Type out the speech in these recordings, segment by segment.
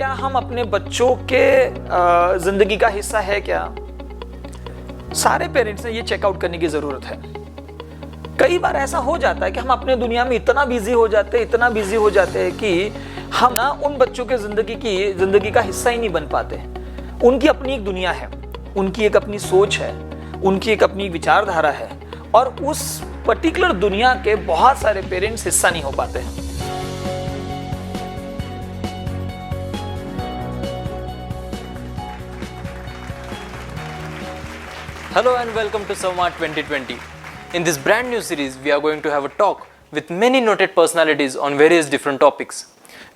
क्या हम अपने बच्चों के जिंदगी का हिस्सा है क्या? सारे पेरेंट्स ने ये चेकआउट करने की जरूरत है। कई बार ऐसा हो जाता है कि हम अपने दुनिया में इतना बिजी हो जाते हैं कि हम ना उन बच्चों के जिंदगी का हिस्सा ही नहीं बन पाते। उनकी अपनी एक दुनिया है, उनकी एक अपनी सोच है, उनकी एक अपनी विचारधारा है और उस पर्टिकुलर दुनिया के बहुत सारे पेरेंट्स हिस्सा नहीं हो पाते हैं। Hello and welcome to Samvad 2020. In this brand new series, we are going to have a talk with many noted personalities on various different topics.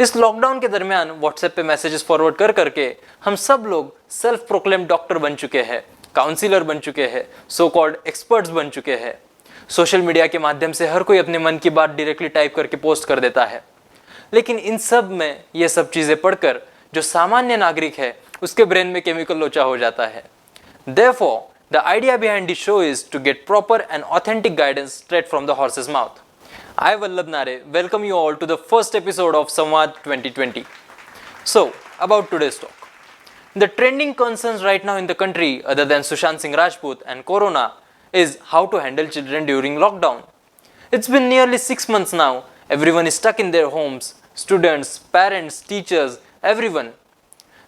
इस लॉकडाउन के दरमियान व्हाट्सएप पे मैसेजेस फॉरवर्ड कर करके हम सब लोग सेल्फ प्रोक्लेम डॉक्टर बन चुके हैं, काउंसिलर बन चुके हैं, सो कॉल्ड एक्सपर्ट्स बन चुके हैं। सोशल मीडिया के माध्यम से हर कोई अपने मन की बात डायरेक्टली टाइप करके पोस्ट कर देता है। लेकिन इन सब में ये सब चीज़ें पढ़कर जो सामान्य नागरिक है उसके ब्रेन में केमिकल लोचा हो जाता है। Therefore, the idea behind this show is to get proper and authentic guidance straight from the horse's mouth. I, Vallabh Nare, welcome you all to the first episode of Samvad 2020. So, about today's talk. The trending concerns right now in the country, other than Sushant Singh Rajput and Corona, is how to handle children during lockdown. It's been nearly 6 months now. Everyone is stuck in their homes. Students, parents, teachers, everyone.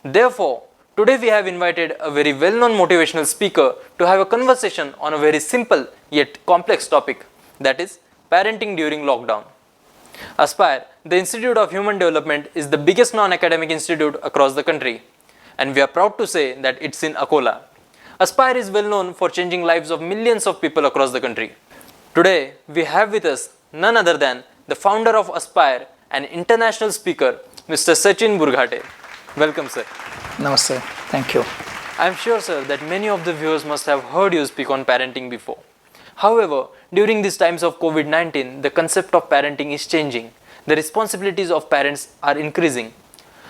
Therefore, today we have invited a very well-known motivational speaker to have a conversation on a very simple yet complex topic, that is parenting during lockdown. Aspire, the Institute of Human Development, is the biggest non-academic institute across the country, and we are proud to say that it's in Akola. Aspire is well known for changing lives of millions of people across the country. Today, we have with us none other than the founder of Aspire and international speaker, Mr. Sachin Burghate. Welcome, sir. Namaste. Thank you. I am sure, sir, that many of the viewers must have heard you speak on parenting before. However, during these times of COVID-19, the concept of parenting is changing. The responsibilities of parents are increasing.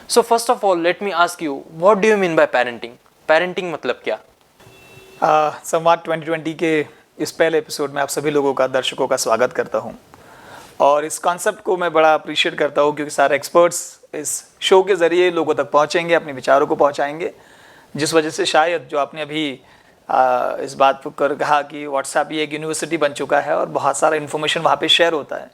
So first of all, let me ask you, what do you mean by parenting? Parenting मतलब क्या? संवाद 2020 के इस पहले episode में आप सभी लोगों का, दर्शकों का स्वागत करता हूं और इस कॉन्सेप्ट को मैं बड़ा अप्रिशिएट करता हूं क्योंकि सारे एक्सपर्ट्स इस शो के ज़रिए लोगों तक पहुंचेंगे, अपने विचारों को पहुंचाएंगे, जिस वजह से शायद जो आपने अभी इस बात पर कहा कि व्हाट्सएप ये एक यूनिवर्सिटी बन चुका है और बहुत सारा इन्फॉर्मेशन वहाँ पे शेयर होता है,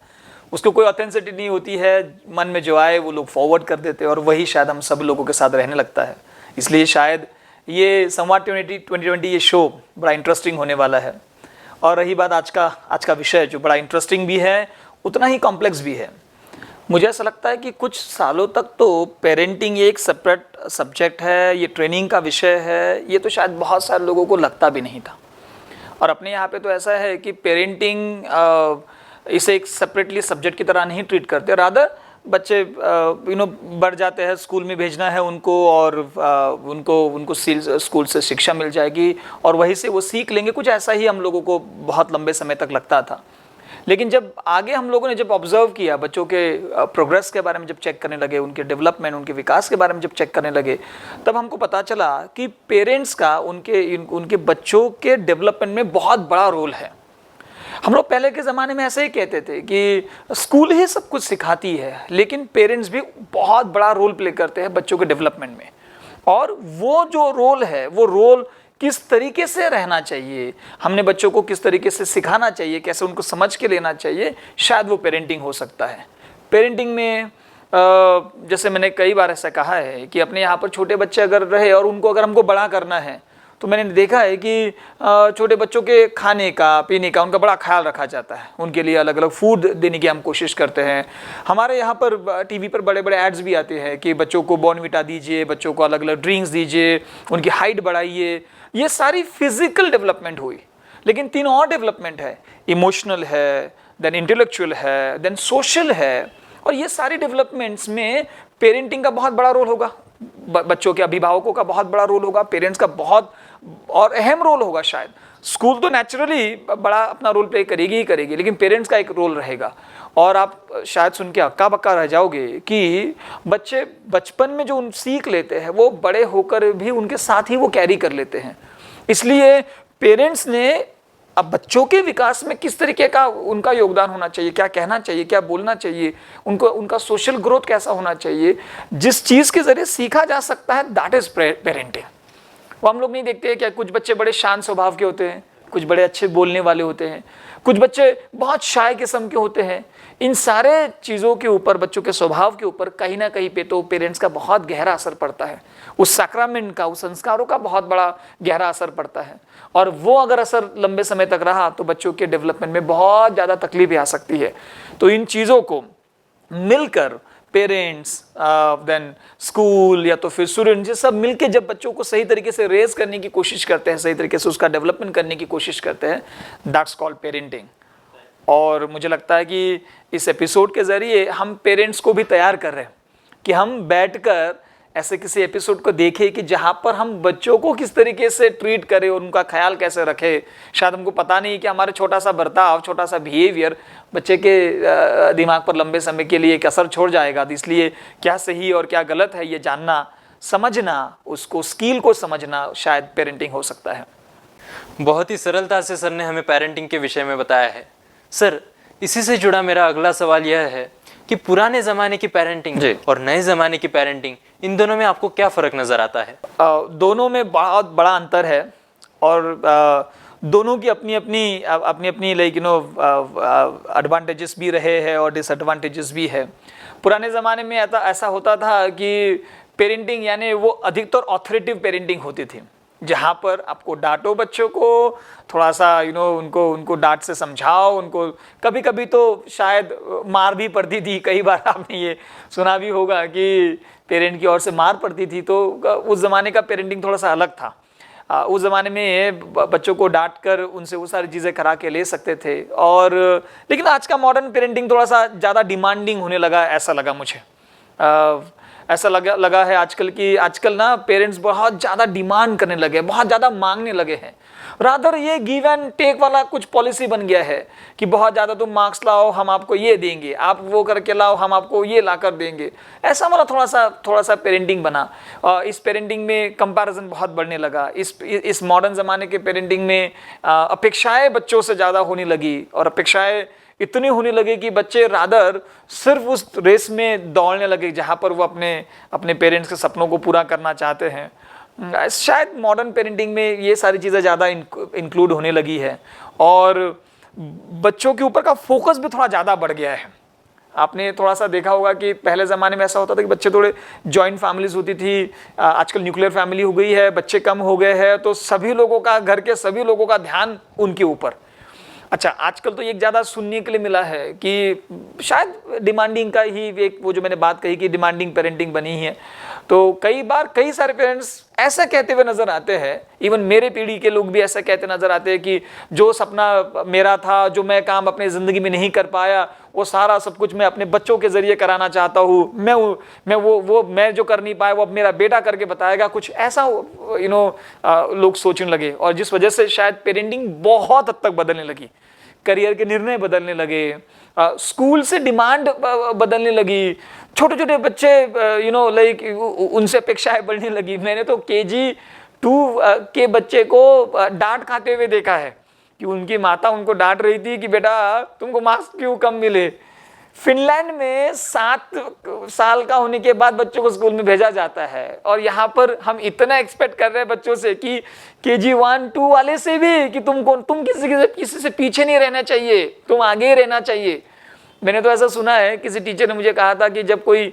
उसको कोई ऑथेंटिसिटी नहीं होती है, मन में जो आए वो लोग फॉरवर्ड कर देते हैं और वही शायद हम सब लोगों के साथ रहने लगता है। इसलिए शायद ये संवाद 2020 ये शो बड़ा इंटरेस्टिंग होने वाला है। और रही बात आज का विषय, जो बड़ा इंटरेस्टिंग भी है उतना ही कॉम्प्लेक्स भी है। मुझे ऐसा लगता है कि कुछ सालों तक तो पेरेंटिंग ये एक सेपरेट सब्जेक्ट है, ये ट्रेनिंग का विषय है, ये तो शायद बहुत सारे लोगों को लगता भी नहीं था। और अपने यहाँ पे तो ऐसा है कि पेरेंटिंग इसे एक सेपरेटली सब्जेक्ट की तरह नहीं ट्रीट करते, रादर बच्चे बढ़ जाते हैं, स्कूल में भेजना है उनको और उनको स्कूल से शिक्षा मिल जाएगी और वहीं से वो सीख लेंगे, कुछ ऐसा ही हम लोगों को बहुत लंबे समय तक लगता था। लेकिन जब आगे हम लोगों ने जब ऑब्जर्व किया, बच्चों के प्रोग्रेस के बारे में जब चेक करने लगे, उनके डेवलपमेंट, उनके विकास के बारे में जब चेक करने लगे, तब हमको पता चला कि पेरेंट्स का उनके बच्चों के डेवलपमेंट में बहुत बड़ा रोल है। हम लोग पहले के ज़माने में ऐसे ही कहते थे कि स्कूल ही सब कुछ सिखाती है, लेकिन पेरेंट्स भी बहुत बड़ा रोल प्ले करते हैं बच्चों के डेवलपमेंट में। और वो जो रोल है, वो रोल किस तरीके से रहना चाहिए, हमने बच्चों को किस तरीके से सिखाना चाहिए, कैसे उनको समझ के लेना चाहिए, शायद वो पेरेंटिंग हो सकता है। पेरेंटिंग में जैसे मैंने कई बार ऐसा कहा है कि अपने यहाँ पर छोटे बच्चे अगर रहे और उनको अगर हमको बड़ा करना है, तो मैंने देखा है कि छोटे बच्चों के खाने का, पीने का उनका बड़ा ख्याल रखा जाता है। उनके लिए अलग अलग फूड देने की हम कोशिश करते हैं। हमारे यहाँ पर टीवी पर बड़े बड़े एड्स भी आते हैं कि बच्चों को बॉर्नविटा दीजिए, बच्चों को अलग अलग ड्रिंक्स दीजिए, उनकी हाइट बढ़ाइए। ये सारी फिजिकल डेवलपमेंट हुई, लेकिन 3 और डेवलपमेंट है, इमोशनल है, देन इंटेलेक्चुअल है, देन सोशल है। और ये सारी डेवलपमेंट्स में पेरेंटिंग का बहुत बड़ा रोल होगा, बच्चों के अभिभावकों का बहुत बड़ा रोल होगा, पेरेंट्स का बहुत और अहम रोल होगा। शायद स्कूल तो नेचुरली बड़ा अपना रोल प्ले करेगी ही करेगी, लेकिन पेरेंट्स का एक रोल रहेगा। और आप शायद सुन के हक्का बक्का रह जाओगे कि बच्चे बचपन में जो सीख लेते हैं वो बड़े होकर भी उनके साथ ही वो कैरी कर लेते हैं। इसलिए पेरेंट्स ने अब बच्चों के विकास में किस तरीके का उनका योगदान होना चाहिए, क्या कहना चाहिए, क्या बोलना चाहिए, उनको उनका सोशल ग्रोथ कैसा होना चाहिए, जिस चीज़ के जरिए सीखा जा सकता है, दैट इज पेरेंटिंग। वो हम लोग नहीं देखते हैं क्या, कुछ बच्चे बड़े शांत स्वभाव के होते हैं, कुछ बड़े अच्छे बोलने वाले होते हैं, कुछ बच्चे बहुत शाय किस्म के होते हैं। इन सारे चीज़ों के ऊपर, बच्चों के स्वभाव के ऊपर कहीं ना कहीं पे तो पेरेंट्स का बहुत गहरा असर पड़ता है, उस सैक्रामेंट का, उस संस्कारों का बहुत बड़ा गहरा असर पड़ता है। और वो अगर असर लंबे समय तक रहा तो बच्चों के डेवलपमेंट में बहुत ज़्यादा तकलीफें आ सकती है। तो इन चीज़ों को मिलकर पेरेंट्स, देन स्कूल या तो फिर स्टूडेंट्स, ये सब मिलके जब बच्चों को सही तरीके से रेज करने की कोशिश करते हैं, सही तरीके से उसका डेवलपमेंट करने की कोशिश करते हैं, दैट्स कॉल्ड पेरेंटिंग। और मुझे लगता है कि इस एपिसोड के ज़रिए हम पेरेंट्स को भी तैयार कर रहे हैं कि हम बैठकर ऐसे किसी एपिसोड को देखें कि जहाँ पर हम बच्चों को किस तरीके से ट्रीट करें और उनका ख्याल कैसे रखें। शायद हमको पता नहीं कि हमारे छोटा सा बर्ताव, छोटा सा बिहेवियर बच्चे के दिमाग पर लंबे समय के लिए एक असर छोड़ जाएगा। तो इसलिए क्या सही और क्या गलत है ये जानना, समझना, उसको स्किल को समझना शायद पेरेंटिंग हो सकता है। बहुत ही सरलता से सर ने हमें पेरेंटिंग के विषय में बताया है। सर, इसी से जुड़ा मेरा अगला सवाल यह है कि पुराने ज़माने की पेरेंटिंग और नए ज़माने की पेरेंटिंग, इन दोनों में आपको क्या फ़र्क नज़र आता है? दोनों में बहुत बड़ा अंतर है और दोनों की अपनी अपनी लाइक एडवांटेजेस भी रहे हैं और डिसएडवांटेजेस भी है। पुराने ज़माने में ऐसा होता था कि पेरेंटिंग यानी वो अधिकतर ऑथोरिटेटिव पेरेंटिंग होती थी, जहाँ पर आपको डांटो बच्चों को, थोड़ा सा उनको डांट से समझाओ, उनको कभी कभी तो शायद मार भी पड़ती थी। कई बार आपने ये सुना भी होगा कि पेरेंट की ओर से मार पड़ती थी। तो उस ज़माने का पेरेंटिंग थोड़ा सा अलग था। उस ज़माने में बच्चों को डांट कर उनसे वो सारी चीज़ें करा के ले सकते थे। और लेकिन आज का मॉडर्न पेरेंटिंग थोड़ा सा ज़्यादा डिमांडिंग होने लगा, ऐसा लगा मुझे। ऐसा लगा है आजकल ना पेरेंट्स बहुत ज़्यादा डिमांड करने लगे, बहुत ज़्यादा मांगने लगे हैं। रादर ये गिव एंड टेक वाला कुछ पॉलिसी बन गया है कि बहुत ज़्यादा तुम मार्क्स लाओ हम आपको ये देंगे, आप वो करके लाओ हम आपको ये ला कर देंगे, ऐसा वाला थोड़ा सा पेरेंटिंग बना। इस पेरेंटिंग में कंपैरिजन बहुत बढ़ने लगा। इस मॉडर्न ज़माने के पेरेंटिंग में अपेक्षाएं बच्चों से ज़्यादा होने लगी और अपेक्षाएं इतनी होने लगे कि बच्चे रादर सिर्फ उस रेस में दौड़ने लगे जहाँ पर वो अपने पेरेंट्स के सपनों को पूरा करना चाहते हैं। शायद मॉडर्न पेरेंटिंग में ये सारी चीज़ें ज़्यादा इंक्लूड होने लगी है और बच्चों के ऊपर का फोकस भी थोड़ा ज़्यादा बढ़ गया है। आपने थोड़ा सा देखा होगा कि पहले ज़माने में ऐसा होता था कि बच्चे थोड़े जॉइंट फैमिलीज होती थी, आजकल न्यूक्लियर फैमिली हो गई है, बच्चे कम हो गए हैं, तो सभी लोगों का, घर के सभी लोगों का ध्यान उनके ऊपर। अच्छा, आजकल तो एक ज़्यादा सुनने के लिए मिला है कि शायद डिमांडिंग का ही एक, वो जो मैंने बात कही कि डिमांडिंग पेरेंटिंग बनी है। तो कई बार कई सारे पेरेंट्स ऐसा कहते हुए नज़र आते हैं, इवन मेरे पीढ़ी के लोग भी ऐसा कहते नज़र आते हैं कि जो सपना मेरा था, जो मैं काम अपने ज़िंदगी में नहीं कर पाया, वो सारा सब कुछ मैं अपने बच्चों के ज़रिए कराना चाहता हूँ। मैं जो कर नहीं पाया वो अब मेरा बेटा करके बताएगा, कुछ ऐसा लोग सोचने लगे। और जिस वजह से शायद पेरेंटिंग बहुत हद तक बदलने लगी, करियर के निर्णय बदलने लगे, स्कूल से डिमांड बदलने लगी, छोटे छोटे बच्चे लाइक उनसे अपेक्षाएं बढ़ने लगी। मैंने तो KG 2 के बच्चे को डांट खाते हुए देखा है कि उनकी माता उनको डांट रही थी कि बेटा तुमको मार्क्स क्यों कम मिले। फिनलैंड में 7 साल का होने के बाद बच्चों को स्कूल में भेजा जाता है और यहाँ पर हम इतना एक्सपेक्ट कर रहे हैं बच्चों से कि KG 1, 2 वाले से भी कि तुम किसी से पीछे नहीं रहना चाहिए, तुम आगे ही रहना चाहिए। मैंने तो ऐसा सुना है, किसी टीचर ने मुझे कहा था कि जब कोई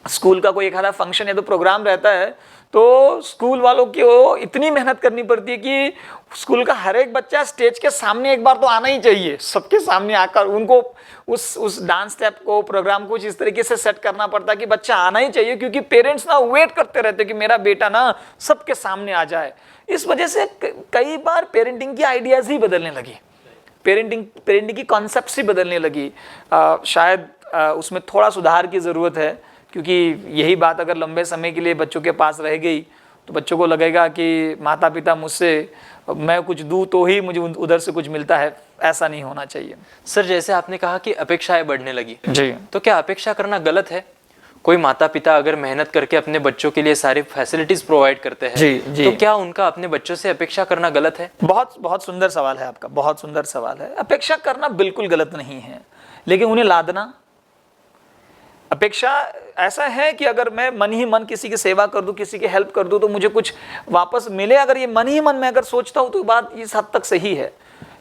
स्कूल का कोई एक आधा फंक्शन या तो प्रोग्राम रहता है तो स्कूल वालों को इतनी मेहनत करनी पड़ती है कि स्कूल का हर एक बच्चा स्टेज के सामने एक बार तो आना ही चाहिए, सबके सामने आकर उनको उस डांस स्टेप को, प्रोग्राम को इस तरीके से सेट करना पड़ता है कि बच्चा आना ही चाहिए, क्योंकि पेरेंट्स ना वेट करते रहते कि मेरा बेटा ना सबके सामने आ जाए। इस वजह से कई बार पेरेंटिंग की आइडियाज़ ही बदलने लगी, पेरेंटिंग की कॉन्सेप्ट्स ही बदलने लगी। शायद उसमें थोड़ा सुधार की ज़रूरत है, क्योंकि यही बात अगर लंबे समय के लिए बच्चों के पास रह गई तो बच्चों को लगेगा कि माता पिता मुझसे, मैं कुछ दूँ तो ही मुझे उधर से कुछ मिलता है। ऐसा नहीं होना चाहिए। सर, जैसे आपने कहा कि अपेक्षाएं बढ़ने लगी, जी, तो क्या अपेक्षा करना गलत है? कोई माता पिता अगर मेहनत करके अपने बच्चों के लिए सारी फैसिलिटीज प्रोवाइड करते हैं जी। तो क्या उनका अपने बच्चों से अपेक्षा करना गलत है? बहुत बहुत सुंदर सवाल है आपका, बहुत सुंदर सवाल है। अपेक्षा करना बिल्कुल गलत नहीं है, लेकिन उन्हें लादना, अपेक्षा ऐसा है कि अगर मैं मन ही मन किसी की सेवा कर दूं, किसी की हेल्प कर दूं तो मुझे कुछ वापस मिले, अगर ये मन ही मन में अगर सोचता हूं तो बात इस हद तक सही है।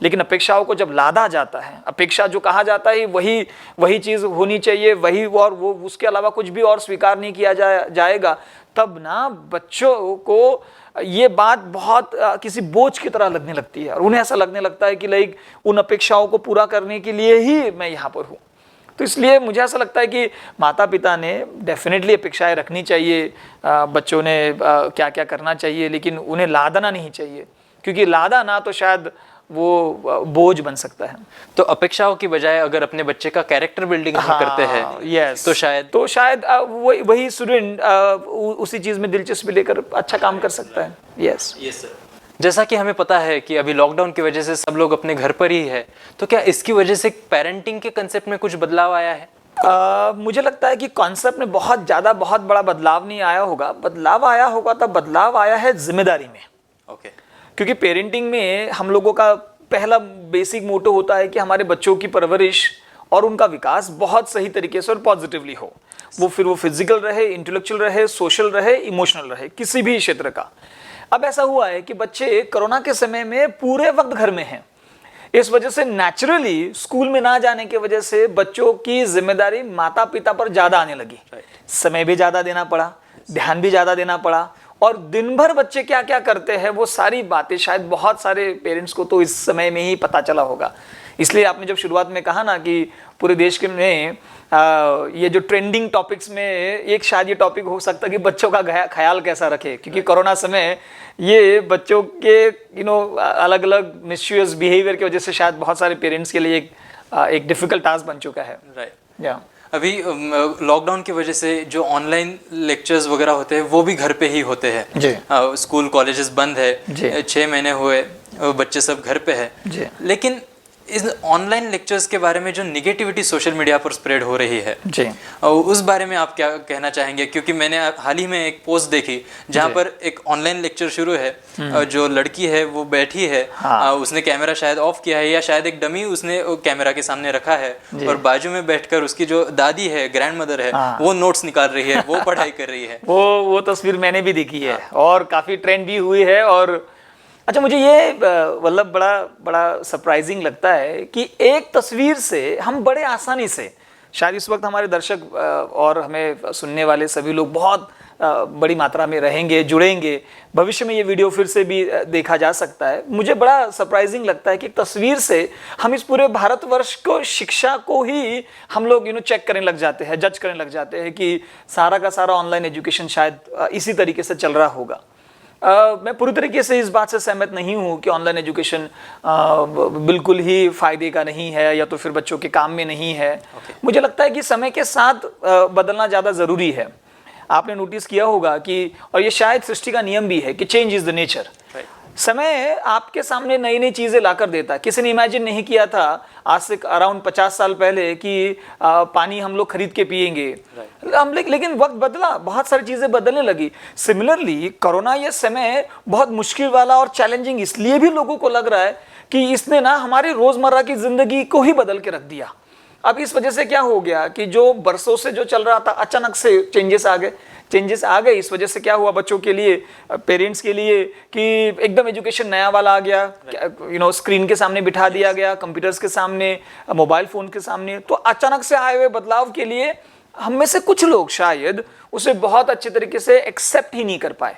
लेकिन अपेक्षाओं को जब लादा जाता है, अपेक्षा जो कहा जाता है वही चीज़ होनी चाहिए, वही, और वो उसके अलावा कुछ भी और स्वीकार नहीं किया जाएगा, तब ना बच्चों को ये बात बहुत किसी बोझ की तरह लगने लगती है और उन्हें ऐसा लगने लगता है कि लाइक उन अपेक्षाओं को पूरा करने के लिए ही मैं यहाँ पर हूँ। तो इसलिए मुझे ऐसा लगता है कि माता पिता ने डेफिनेटली अपेक्षाएं रखनी चाहिए, बच्चों ने क्या क्या करना चाहिए, लेकिन उन्हें लादना नहीं चाहिए, क्योंकि लादा ना तो शायद वो बोझ बन सकता है। तो अपेक्षाओं की बजाय अगर अपने बच्चे का कैरेक्टर बिल्डिंग हम करते हैं, यस, तो शायद वही स्टूडेंट उसी चीज में दिलचस्पी लेकर अच्छा काम कर सकता है। Yes sir. जैसा कि हमें पता है कि अभी लॉकडाउन की वजह से सब लोग अपने घर पर ही है, तो क्या इसकी वजह से पेरेंटिंग के कंसेप्ट में कुछ बदलाव आया है? मुझे लगता है कि कॉन्सेप्ट में बहुत बड़ा बदलाव नहीं आया होगा। बदलाव आया होगा तब बदलाव आया है जिम्मेदारी में। ओके। क्योंकि पेरेंटिंग में हम लोगों का पहला बेसिक मोटो होता है कि हमारे बच्चों की परवरिश और उनका विकास बहुत सही तरीके से और पॉजिटिवली हो, वो फिजिकल रहे, इंटेलेक्चुअल रहे, सोशल रहे, इमोशनल रहे, किसी भी क्षेत्र का। अब ऐसा हुआ है कि बच्चे कोरोना के समय में पूरे वक्त घर में हैं, इस वजह से नेचुरली स्कूल में ना जाने की वजह से बच्चों की जिम्मेदारी माता पिता पर ज्यादा आने लगी। समय भी ज्यादा देना पड़ा, ध्यान भी ज्यादा देना पड़ा, और दिन भर बच्चे क्या क्या करते हैं वो सारी बातें शायद बहुत सारे पेरेंट्स को तो इस समय में ही पता चला होगा। इसलिए आपने जब शुरुआत में कहा ना कि पूरे देश के में ये जो ट्रेंडिंग टॉपिक्स में एक शायद ये टॉपिक हो सकता है कि बच्चों का ख्याल कैसा रखे, क्योंकि कोरोना समय ये बच्चों के अलग अलग मिसयूज बिहेवियर की वजह से शायद बहुत सारे पेरेंट्स के लिए एक डिफिकल्ट टास्क बन चुका है। राइट। या अभी लॉकडाउन की वजह से जो ऑनलाइन लेक्चर्स वगैरह होते हैं वो भी घर पे ही होते हैं जी। स्कूल कॉलेजेस बंद है, 6 महीने हुए, बच्चे सब घर पे है जी। लेकिन इस ऑनलाइन लेक्चर्स के बारे में जो निगेटिविटी सोशल मीडिया पर स्प्रेड हो रही है जी, उस बारे में आप क्या कहना चाहेंगे? क्योंकि मैंने हाल ही में एक पोस्ट देखी जहाँ पर एक ऑनलाइन लेक्चर शुरू है, जो लड़की है वो बैठी है, उसने कैमरा शायद ऑफ किया है या शायद एक डमी उसने कैमरा के सामने रखा है और बाजू में बैठकर उसकी जो दादी है, ग्रैंड मदर है, वो नोट्स निकाल रही है, वो पढ़ाई कर रही है। वो तस्वीर मैंने भी देखी है और काफी ट्रेंड भी हुई है। और अच्छा, मुझे ये मतलब बड़ा सरप्राइजिंग लगता है कि एक तस्वीर से हम बड़े आसानी से, शायद इस वक्त हमारे दर्शक और हमें सुनने वाले सभी लोग बहुत बड़ी मात्रा में रहेंगे, जुड़ेंगे, भविष्य में ये वीडियो फिर से भी देखा जा सकता है। मुझे बड़ा सरप्राइजिंग लगता है कि एक तस्वीर से हम इस पूरे भारतवर्ष को, शिक्षा को ही हम लोग चेक करने लग जाते हैं, जज करने लग जाते हैं कि सारा का सारा ऑनलाइन एजुकेशन शायद इसी तरीके से चल रहा होगा। मैं पूरी तरीके से इस बात से सहमत नहीं हूँ कि ऑनलाइन एजुकेशन बिल्कुल ही फ़ायदे का नहीं है या तो फिर बच्चों के काम में नहीं है। मुझे लगता है कि समय के साथ बदलना ज़्यादा ज़रूरी है। आपने नोटिस किया होगा कि, और ये शायद सृष्टि का नियम भी है कि चेंज इज़ द नेचर। समय आपके सामने नई नई चीज़ें लाकर देता है। किसी ने इमेजिन नहीं किया था आज से अराउंड 50 साल पहले कि पानी हम लोग खरीद के पिएंगे, लेकिन वक्त बदला, बहुत सारी चीज़ें बदलने लगी। सिमिलरली कोरोना ये समय बहुत मुश्किल वाला और चैलेंजिंग इसलिए भी लोगों को लग रहा है कि इसने ना हमारी रोज़मर्रा की ज़िंदगी को ही बदल के रख दिया। अब इस वजह से क्या हो गया कि जो बरसों से जो चल रहा था, अचानक से चेंजेस आ गए। इस वजह से क्या हुआ बच्चों के लिए, पेरेंट्स के लिए, कि एकदम एजुकेशन नया वाला आ गया, स्क्रीन के सामने बिठा दिया गया, कंप्यूटर्स के सामने, मोबाइल फ़ोन के सामने। तो अचानक से आए हुए बदलाव के लिए हम में से कुछ लोग शायद उसे बहुत अच्छे तरीके से एक्सेप्ट ही नहीं कर पाए।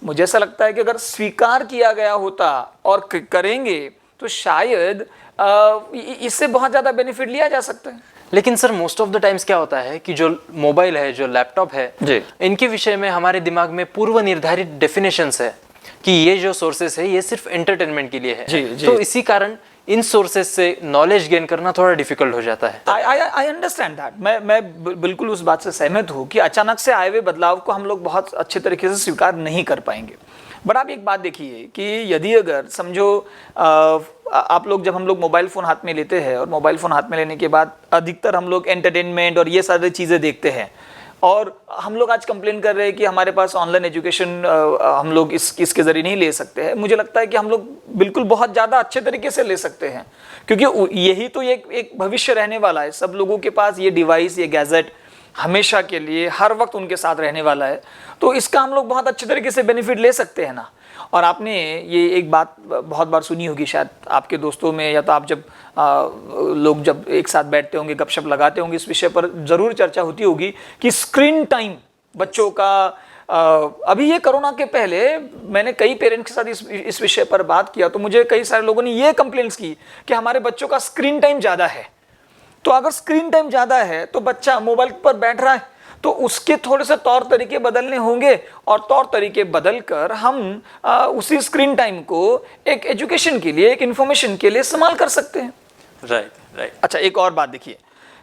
मुझे ऐसा लगता है कि अगर स्वीकार किया गया होता और करेंगे तो शायद इससे बहुत ज़्यादा बेनिफिट लिया जा सकता है। लेकिन sir most of the times क्या होता है कि जो मोबाइल है, जो लैपटॉप है, इनके विषय में हमारे दिमाग में पूर्व निर्धारित डेफिनेशंस है कि ये जो सोर्सेस है ये सिर्फ एंटरटेनमेंट के लिए है। तो इसी कारण इन सोर्सेस से नॉलेज गेन करना थोड़ा डिफिकल्ट हो जाता है। I understand that. मैं बिल्कुल उस बात से सहमत हूँ कि अचानक से आए हुए बदलाव को हम लोग बहुत अच्छे तरीके से स्वीकार नहीं कर पाएंगे। बट आप एक बात देखिए कि यदि अगर समझो आप लोग, जब हम लोग मोबाइल फ़ोन हाथ में लेते हैं और मोबाइल फ़ोन हाथ में लेने के बाद अधिकतर हम लोग एंटरटेनमेंट और ये सारी चीज़ें देखते हैं और हम लोग आज कंप्लेन कर रहे हैं कि हमारे पास ऑनलाइन एजुकेशन हम लोग इसके ज़रिए नहीं ले सकते हैं। मुझे लगता है कि हम लोग बिल्कुल बहुत ज़्यादा अच्छे तरीके से ले सकते हैं, क्योंकि यही तो एक भविष्य रहने वाला है। सब लोगों के पास ये डिवाइस, ये गैजेट हमेशा के लिए हर वक्त उनके साथ रहने वाला है, तो इसका हम लोग बहुत अच्छे तरीके से बेनिफिट ले सकते हैं ना। और आपने ये एक बात बहुत बार सुनी होगी शायद आपके दोस्तों में, या तो आप जब लोग जब एक साथ बैठते होंगे, गपशप लगाते होंगे, इस विषय पर ज़रूर चर्चा होती होगी कि स्क्रीन टाइम बच्चों का। अभी ये कोरोना के पहले मैंने कई पेरेंट्स के साथ इस विषय पर बात किया, तो मुझे कई सारे लोगों ने ये कंप्लेंट्स की कि हमारे बच्चों का स्क्रीन टाइम ज़्यादा है। तो अगर स्क्रीन टाइम ज़्यादा है तो बच्चा मोबाइल पर बैठ रहा है, तो उसके थोड़े से तौर तरीके बदलने होंगे, और तौर तरीके बदल कर हम उसी स्क्रीन टाइम को एक एजुकेशन के लिए, एक इन्फॉर्मेशन के लिए इस्तेमाल कर सकते हैं। राइट। अच्छा, एक और बात देखिए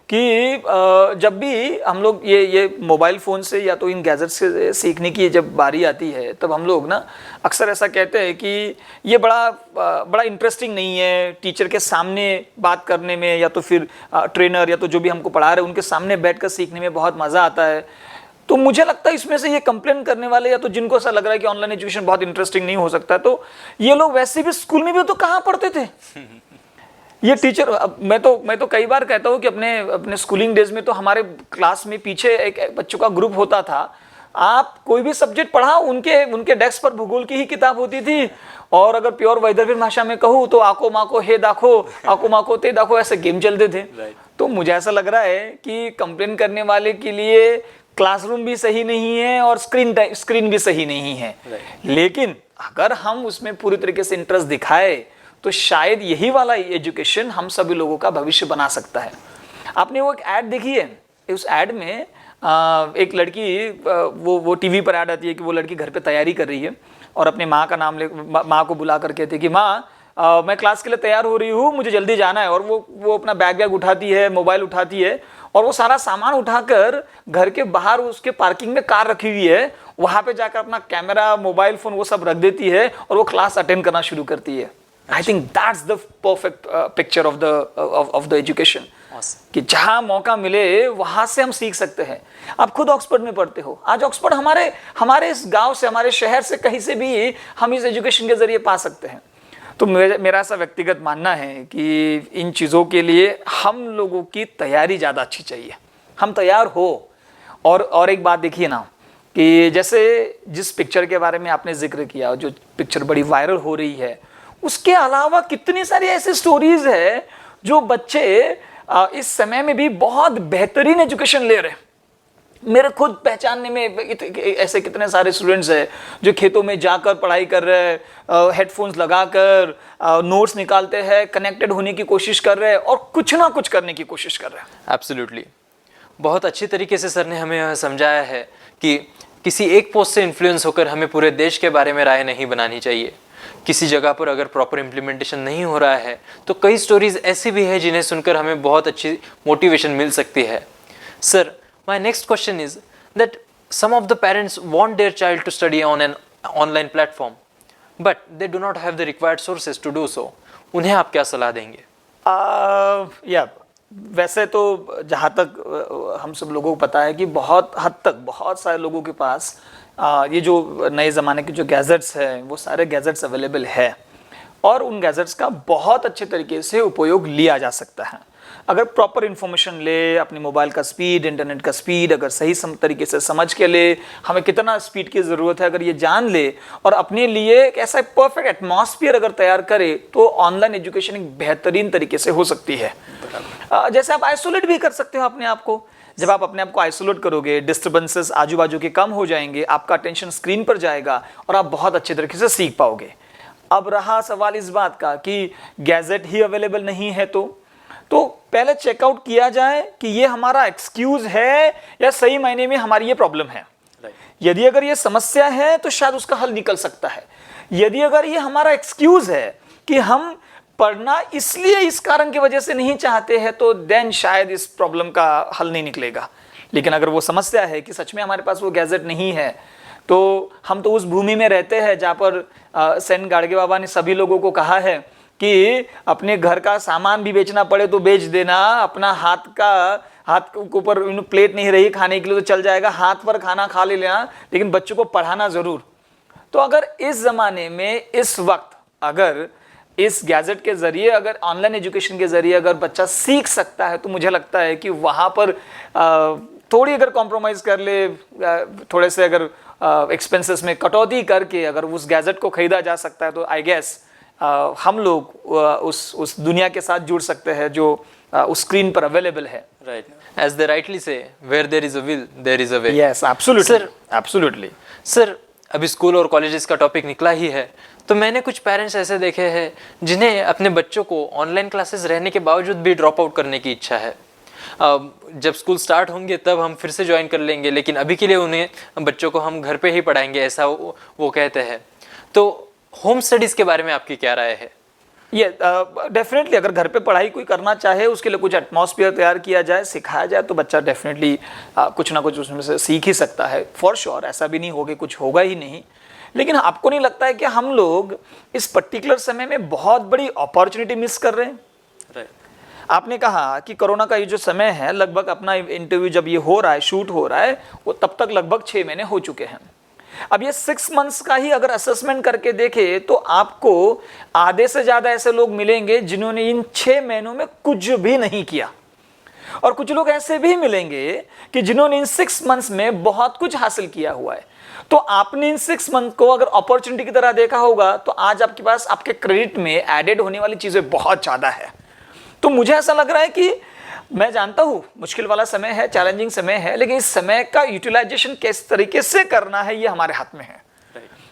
कि जब भी हम लोग ये मोबाइल फ़ोन से या तो इन गैजेट्स से सीखने की जब बारी आती है, तब हम लोग ना अक्सर ऐसा कहते हैं कि ये बड़ा इंटरेस्टिंग नहीं है टीचर के सामने बात करने में, या तो फिर ट्रेनर या तो जो भी हमको पढ़ा रहे हैं उनके सामने बैठकर सीखने में बहुत मज़ा आता है। तो मुझे लगता है इसमें से ये कंप्लेन करने वाले, या तो जिनको ऐसा लग रहा है कि ऑनलाइन एजुकेशन बहुत इंटरेस्टिंग नहीं हो सकता, तो ये लोग वैसे भी स्कूल में भी तो कहाँ पढ़ते थे। ये टीचर, मैं तो कई बार कहता हूँ कि अपने स्कूलिंग डेज में तो हमारे क्लास में पीछे एक बच्चों का ग्रुप होता था। आप कोई भी सब्जेक्ट पढ़ाओ, उनके डेस्क पर भूगोल की ही किताब होती थी, और अगर प्योर वैदर्भीय भाषा में कहूँ तो आको माको हे दाखो, आको माको ते दाखो, ऐसे गेम चलते थे। तो मुझे ऐसा लग रहा है कि कंप्लेन करने वाले के लिए क्लासरूम भी सही नहीं है और स्क्रीन भी सही नहीं है। लेकिन अगर हम उसमें पूरी तरीके से इंटरेस्ट दिखाए तो शायद यही वाला एजुकेशन हम सभी लोगों का भविष्य बना सकता है। आपने वो एक ऐड देखी है, उस ऐड में एक लड़की, वो टीवी पर ऐड आती है कि वो लड़की घर पे तैयारी कर रही है और अपने माँ का नाम ले, माँ को बुला कर कहती है कि माँ मैं क्लास के लिए तैयार हो रही हूँ, मुझे जल्दी जाना है। और वो अपना बैग उठाती है, मोबाइल उठाती है, और वो सारा सामान उठाकर घर के बाहर उसके पार्किंग में कार रखी हुई है, वहाँ पे जाकर अपना कैमरा, मोबाइल फ़ोन वो सब रख देती है और वो क्लास अटेंड करना शुरू करती है। I think that's the perfect picture of the education. Awesome. कि जहाँ मौका मिले वहाँ से हम सीख सकते हैं। आप खुद ऑक्सफोर्ड में पढ़ते हो, आज ऑक्सफोर्ड हमारे इस गांव से, हमारे शहर से कहीं से भी हम इस एजुकेशन के जरिए पा सकते हैं। तो मेरा ऐसा व्यक्तिगत मानना है कि इन चीज़ों के लिए हम लोगों की तैयारी ज़्यादा अच्छी चाहिए, हम तैयार हो। और एक बात देखिए ना कि जैसे जिस पिक्चर के बारे में आपने जिक्र किया, जो पिक्चर बड़ी वायरल हो रही है, उसके अलावा कितनी सारी ऐसी स्टोरीज है जो बच्चे इस समय में भी बहुत बेहतरीन एजुकेशन ले रहे हैं। मेरे खुद पहचानने में ऐसे कितने सारे स्टूडेंट्स हैं जो खेतों में जाकर पढ़ाई कर रहे हैं, हेडफोन्स लगाकर नोट्स निकालते हैं, कनेक्टेड होने की कोशिश कर रहे हैं और कुछ ना कुछ करने की कोशिश कर रहे हैं। एब्सोल्युटली, बहुत अच्छी तरीके से सर ने हमें समझाया है कि किसी एक पोस्ट से इन्फ्लुएंस होकर हमें पूरे देश के बारे में राय नहीं बनानी चाहिए। किसी जगह पर अगर प्रॉपर इम्प्लीमेंटेशन नहीं हो रहा है तो कई स्टोरीज ऐसी भी है जिन्हें सुनकर हमें बहुत अच्छी मोटिवेशन मिल सकती है। Sir, my next question is that some of the parents want their child to study on an online platform but they do not have the required sources to do so. उन्हें आप क्या सलाह देंगे? वैसे तो जहाँ तक हम सब लोगों को पता है कि बहुत हद तक बहुत सारे लोगों के पास ये जो नए ज़माने के जो गैजेट्स हैं वो सारे गैजेट्स अवेलेबल है, और उन गैजेट्स का बहुत अच्छे तरीके से उपयोग लिया जा सकता है। अगर प्रॉपर इन्फॉर्मेशन ले, अपने मोबाइल का स्पीड, इंटरनेट का स्पीड अगर सही तरीके से समझ के ले, हमें कितना स्पीड की ज़रूरत है अगर ये जान ले, और अपने लिए एक ऐसा परफेक्ट एटमॉस्फेयर अगर तैयार करे, तो ऑनलाइन एजुकेशन एक बेहतरीन तरीके से हो सकती है। जैसे आप आइसोलेट भी कर सकते हो अपने आप को। जब आप अपने आप को आइसोलेट करोगे, डिस्टर्बेंसेस आजू बाजू के कम हो जाएंगे, आपका अटेंशन स्क्रीन पर जाएगा और आप बहुत अच्छे तरीके से सीख पाओगे। अब रहा सवाल इस बात का कि गैजेट ही अवेलेबल नहीं है, तो पहले चेकआउट किया जाए कि ये हमारा एक्सक्यूज है या सही मायने में हमारी ये प्रॉब्लम है। यदि अगर ये समस्या है तो शायद उसका हल निकल सकता है। यदि अगर ये हमारा एक्सक्यूज है कि हम पढ़ना इसलिए इस कारण की वजह से नहीं चाहते हैं, तो देन शायद इस प्रॉब्लम का हल नहीं निकलेगा। लेकिन अगर वो समस्या है कि सच में हमारे पास वो गैजेट नहीं है, तो हम तो उस भूमि में रहते हैं जहाँ पर सेन गाडगे बाबा ने सभी लोगों को कहा है कि अपने घर का सामान भी बेचना पड़े तो बेच देना, अपना हाथ के ऊपर प्लेट नहीं रही खाने के लिए तो चल जाएगा, हाथ पर खाना खा ले लेना, लेकिन बच्चों को पढ़ाना जरूर। तो अगर इस जमाने में इस वक्त अगर इस गैजेट के जरिए, अगर ऑनलाइन एजुकेशन के जरिए अगर बच्चा सीख सकता है, तो मुझे लगता है कि वहाँ पर थोड़ी अगर कॉम्प्रोमाइज़ कर ले, थोड़े से अगर एक्सपेंसेस में कटौती करके अगर उस गैजेट को खरीदा जा सकता है, तो आई गेस हम लोग उस दुनिया के साथ जुड़ सकते हैं जो उस स्क्रीन पर अवेलेबल है। Right, as they rightly say, where there is a will there is a way. Yes, absolutely absolutely. Sir, अभी स्कूल और कॉलेजेस का टॉपिक निकला ही है, तो मैंने कुछ पेरेंट्स ऐसे देखे हैं जिन्हें अपने बच्चों को ऑनलाइन क्लासेस रहने के बावजूद भी ड्रॉप आउट करने की इच्छा है। जब स्कूल स्टार्ट होंगे तब हम फिर से ज्वाइन कर लेंगे, लेकिन अभी के लिए उन्हें बच्चों को हम घर पे ही पढ़ाएंगे, ऐसा वो कहते हैं। तो होम स्टडीज़ के बारे में आपकी क्या राय है? ये डेफिनेटली अगर घर पे पढ़ाई कोई करना चाहे, उसके लिए कुछ एटमॉस्फेयर तैयार किया जाए, सिखाया जाए, तो बच्चा डेफिनेटली कुछ ना कुछ उसमें से सीख ही सकता है फॉर श्योर। ऐसा भी नहीं होगा कुछ होगा ही नहीं। लेकिन आपको नहीं लगता है कि हम लोग इस पर्टिकुलर समय में बहुत बड़ी अपॉर्चुनिटी मिस कर रहे हैं? राइट। आपने कहा कि कोरोना का ये जो समय है, लगभग अपना इंटरव्यू जब ये हो रहा है, शूट हो रहा है, वो तब तक लगभग 6 महीने हो चुके हैं। अब ये 6 मंथ्स का ही अगर असेसमेंट करके देखे तो आपको आधे से ज्यादा ऐसे लोग मिलेंगे जिन्होंने इन 6 महीनों में कुछ भी नहीं किया, और कुछ लोग ऐसे भी मिलेंगे कि जिन्होंने इन 6 मंथ्स में बहुत कुछ हासिल किया हुआ है। तो आपने इन 6 मंथ को अगर अपॉर्चुनिटी की तरह देखा होगा, तो आज आपके पास आपके क्रेडिट में एडेड होने वाली चीजें बहुत ज्यादा है। तो मुझे ऐसा लग रहा है कि मैं जानता हूं मुश्किल वाला समय है, चैलेंजिंग समय है, लेकिन इस समय का यूटिलाइजेशन किस तरीके से करना है, ये हमारे हाथ में है।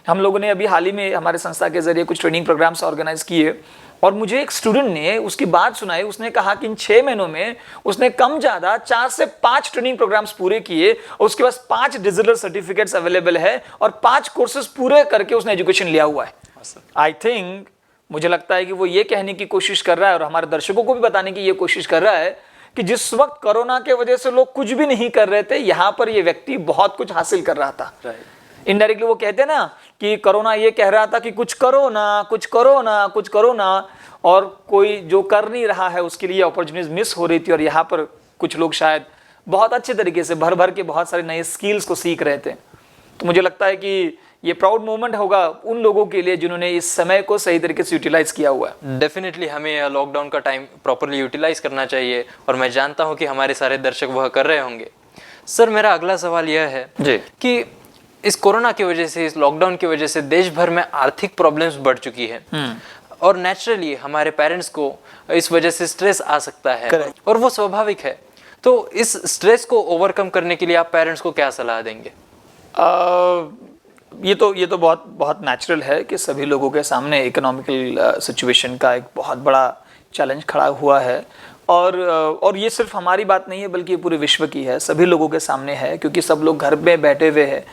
हम लोगों ने अभी हाल ही में हमारे संस्था के जरिए कुछ ट्रेनिंग प्रोग्राम्स ऑर्गेनाइज किए, और मुझे एक स्टूडेंट ने उसकी बात सुनाई। उसने कहा कि इन 6 महीनों में उसने कम ज्यादा 4 से 5 ट्रेनिंग प्रोग्राम्स पूरे किए, और उसके पास 5 डिजिटल सर्टिफिकेट्स अवेलेबल है, और 5 कोर्सेज पूरे करके उसने एजुकेशन लिया हुआ है। आई थिंक मुझे लगता है कि वो ये कहने की कोशिश कर रहा है, और हमारे दर्शकों को भी बताने की ये कोशिश कर रहा है कि जिस वक्त कोरोना के वजह से लोग कुछ भी नहीं कर रहे थे, यहां पर ये व्यक्ति बहुत कुछ हासिल कर रहा था। इनडायरेक्टली वो कहते हैं ना कि कोरोना ये कह रहा था कि कुछ करो ना, कुछ करो ना, कुछ करो ना, और कोई जो कर नहीं रहा है उसके लिए अपॉर्चुनिटीज मिस हो रही थी। और यहाँ पर कुछ लोग शायद बहुत अच्छे तरीके से भर भर के बहुत सारे नए स्किल्स को सीख रहे थे। तो मुझे लगता है कि ये प्राउड मोमेंट होगा उन लोगों के लिए जिन्होंने इस समय को सही तरीके से यूटिलाइज किया हुआ है। डेफिनेटली हमें लॉकडाउन का टाइम प्रॉपरली यूटिलाइज करना चाहिए, और मैं जानता हूं कि हमारे सारे दर्शक वह कर रहे होंगे। सर, मेरा अगला सवाल यह है जी कि इस कोरोना की वजह से, इस लॉकडाउन की वजह से देश भर में आर्थिक प्रॉब्लम्स बढ़ चुकी है, और नेचुरली हमारे पेरेंट्स को इस वजह से स्ट्रेस आ सकता है। Correct. और वो स्वाभाविक है। तो इस स्ट्रेस को ओवरकम करने के लिए आप पेरेंट्स को क्या सलाह देंगे? ये तो बहुत बहुत नेचुरल है कि सभी लोगों के सामने इकोनॉमिकल सिचुएशन का एक बहुत बड़ा चैलेंज खड़ा हुआ है, और ये सिर्फ हमारी बात नहीं है, बल्कि ये पूरे विश्व की है, सभी लोगों के सामने है, क्योंकि सब लोग घर में बैठे हुए हैं।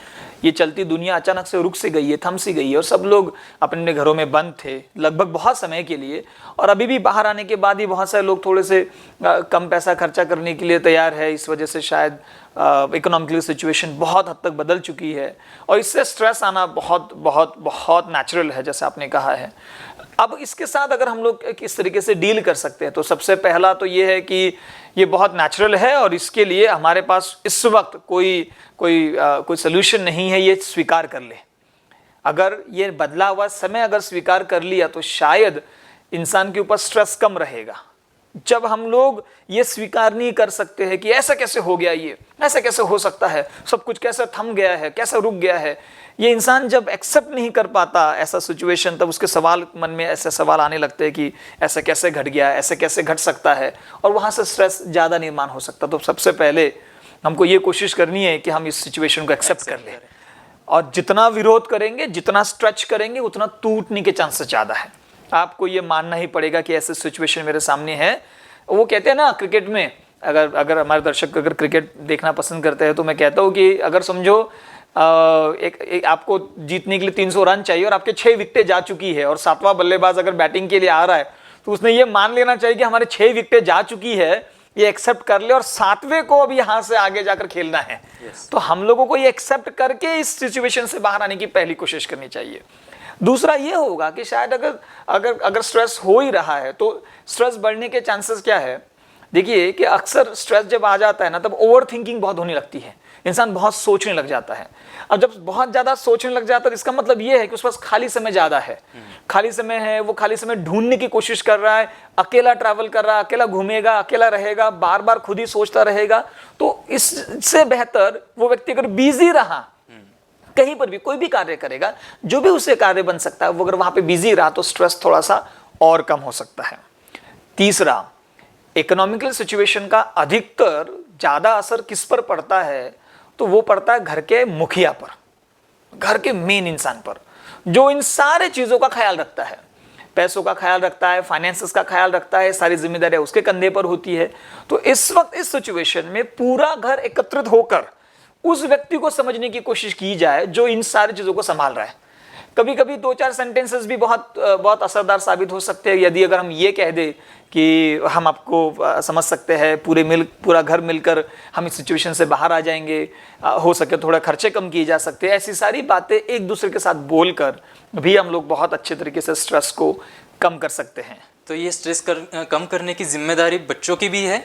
ये चलती दुनिया अचानक से रुक सी गई है, थम सी गई है, और सब लोग अपने घरों में बंद थे लगभग बहुत समय के लिए, और अभी भी बाहर आने के बाद ही बहुत सारे लोग थोड़े से कम पैसा खर्चा करने के लिए तैयार है। इस वजह से शायद इकोनॉमिकल सिचुएशन बहुत हद तक बदल चुकी है, और इससे स्ट्रेस आना बहुत बहुत बहुत नेचुरल है, जैसे आपने कहा है। अब इसके साथ अगर हम लोग किस तरीके से डील कर सकते हैं, तो सबसे पहला तो ये है कि ये बहुत नेचुरल है, और इसके लिए हमारे पास इस वक्त कोई सलूशन नहीं है, ये स्वीकार कर ले। अगर ये बदला हुआ समय अगर स्वीकार कर लिया, तो शायद इंसान के ऊपर स्ट्रेस कम रहेगा। जब हम लोग ये स्वीकार नहीं कर सकते हैं कि ऐसा कैसे हो गया, ये ऐसा कैसे हो सकता है, सब कुछ कैसे थम गया है, कैसे रुक गया है, ये इंसान जब एक्सेप्ट नहीं कर पाता ऐसा सिचुएशन, तब उसके सवाल मन में ऐसे सवाल आने लगते हैं कि ऐसा कैसे घट गया, ऐसे कैसे घट सकता है, और वहाँ से स्ट्रेस ज़्यादा निर्माण हो सकता। तो सबसे पहले हमको ये कोशिश करनी है कि हम इस सिचुएशन को एक्सेप्ट कर लें, और जितना विरोध करेंगे, जितना स्ट्रेच करेंगे, उतना टूटने के चांसेस ज़्यादा है। आपको ये मानना ही पड़ेगा कि ऐसे सिचुएशन मेरे सामने है। वो कहते हैं ना क्रिकेट में, अगर हमारे दर्शक अगर क्रिकेट देखना पसंद करते हैं, तो मैं कहता हूँ कि अगर समझो एक आपको जीतने के लिए 300 रन चाहिए, और आपके 6 विकेटें जा चुकी है, और 7वां बल्लेबाज अगर बैटिंग के लिए आ रहा है, तो उसने ये मान लेना चाहिए कि हमारे 6 विकेटें जा चुकी है, ये एक्सेप्ट कर ले, और 7वें को अब यहाँ से आगे जाकर खेलना है। तो हम लोगों को ये एक्सेप्ट करके इस सिचुएशन से बाहर आने की पहली कोशिश करनी चाहिए। दूसरा ये होगा कि शायद अगर स्ट्रेस हो ही रहा है, तो स्ट्रेस बढ़ने के चांसेस क्या है, देखिए कि अक्सर स्ट्रेस जब आ जाता है ना, तब ओवर थिंकिंग बहुत होने लगती है, इंसान बहुत सोचने लग जाता है। अब जब बहुत ज़्यादा सोचने लग जाता है तो इसका मतलब ये है कि उसके पास खाली समय ज़्यादा है, खाली समय है, वो खाली समय ढूंढने की कोशिश कर रहा है, अकेला ट्रैवल कर रहा है, अकेला घूमेगा, अकेला रहेगा, बार बार खुद ही सोचता रहेगा। तो इससे बेहतर वो व्यक्ति अगर बिजी रहा, कहीं पर भी कोई भी कार्य करेगा, जो भी उसे कार्य बन सकता है, वो अगर वहां पे बिजी रहा तो स्ट्रेस थोड़ा सा और कम हो सकता है। तीसरा, इकोनॉमिकल सिचुएशन का अधिकतर ज्यादा असर किस पर पड़ता है, तो वो पड़ता है घर के मुखिया पर, घर के मेन इंसान पर, जो इन सारे चीजों का ख्याल रखता है, पैसों का ख्याल रखता है, फाइनेंसेस का ख्याल रखता है, सारी जिम्मेदारियां उसके कंधे पर होती है। तो इस वक्त इस सिचुएशन में पूरा घर एकत्रित होकर उस व्यक्ति को समझने की कोशिश की जाए जो इन सारी चीजों को संभाल रहा है। कभी कभी 2-4 सेंटेंसेस भी बहुत असरदार साबित हो सकते हैं, यदि अगर हम ये कह दें कि हम आपको समझ सकते हैं, पूरा घर मिलकर हम इस सिचुएशन से बाहर आ जाएंगे, हो सके थोड़ा खर्चे कम किए जा सकते हैं। ऐसी सारी बातें एक दूसरे के साथ बोलकर भी हम लोग बहुत अच्छे तरीके से स्ट्रेस को कम कर सकते हैं। तो ये स्ट्रेस कम करने की जिम्मेदारी बच्चों की भी है?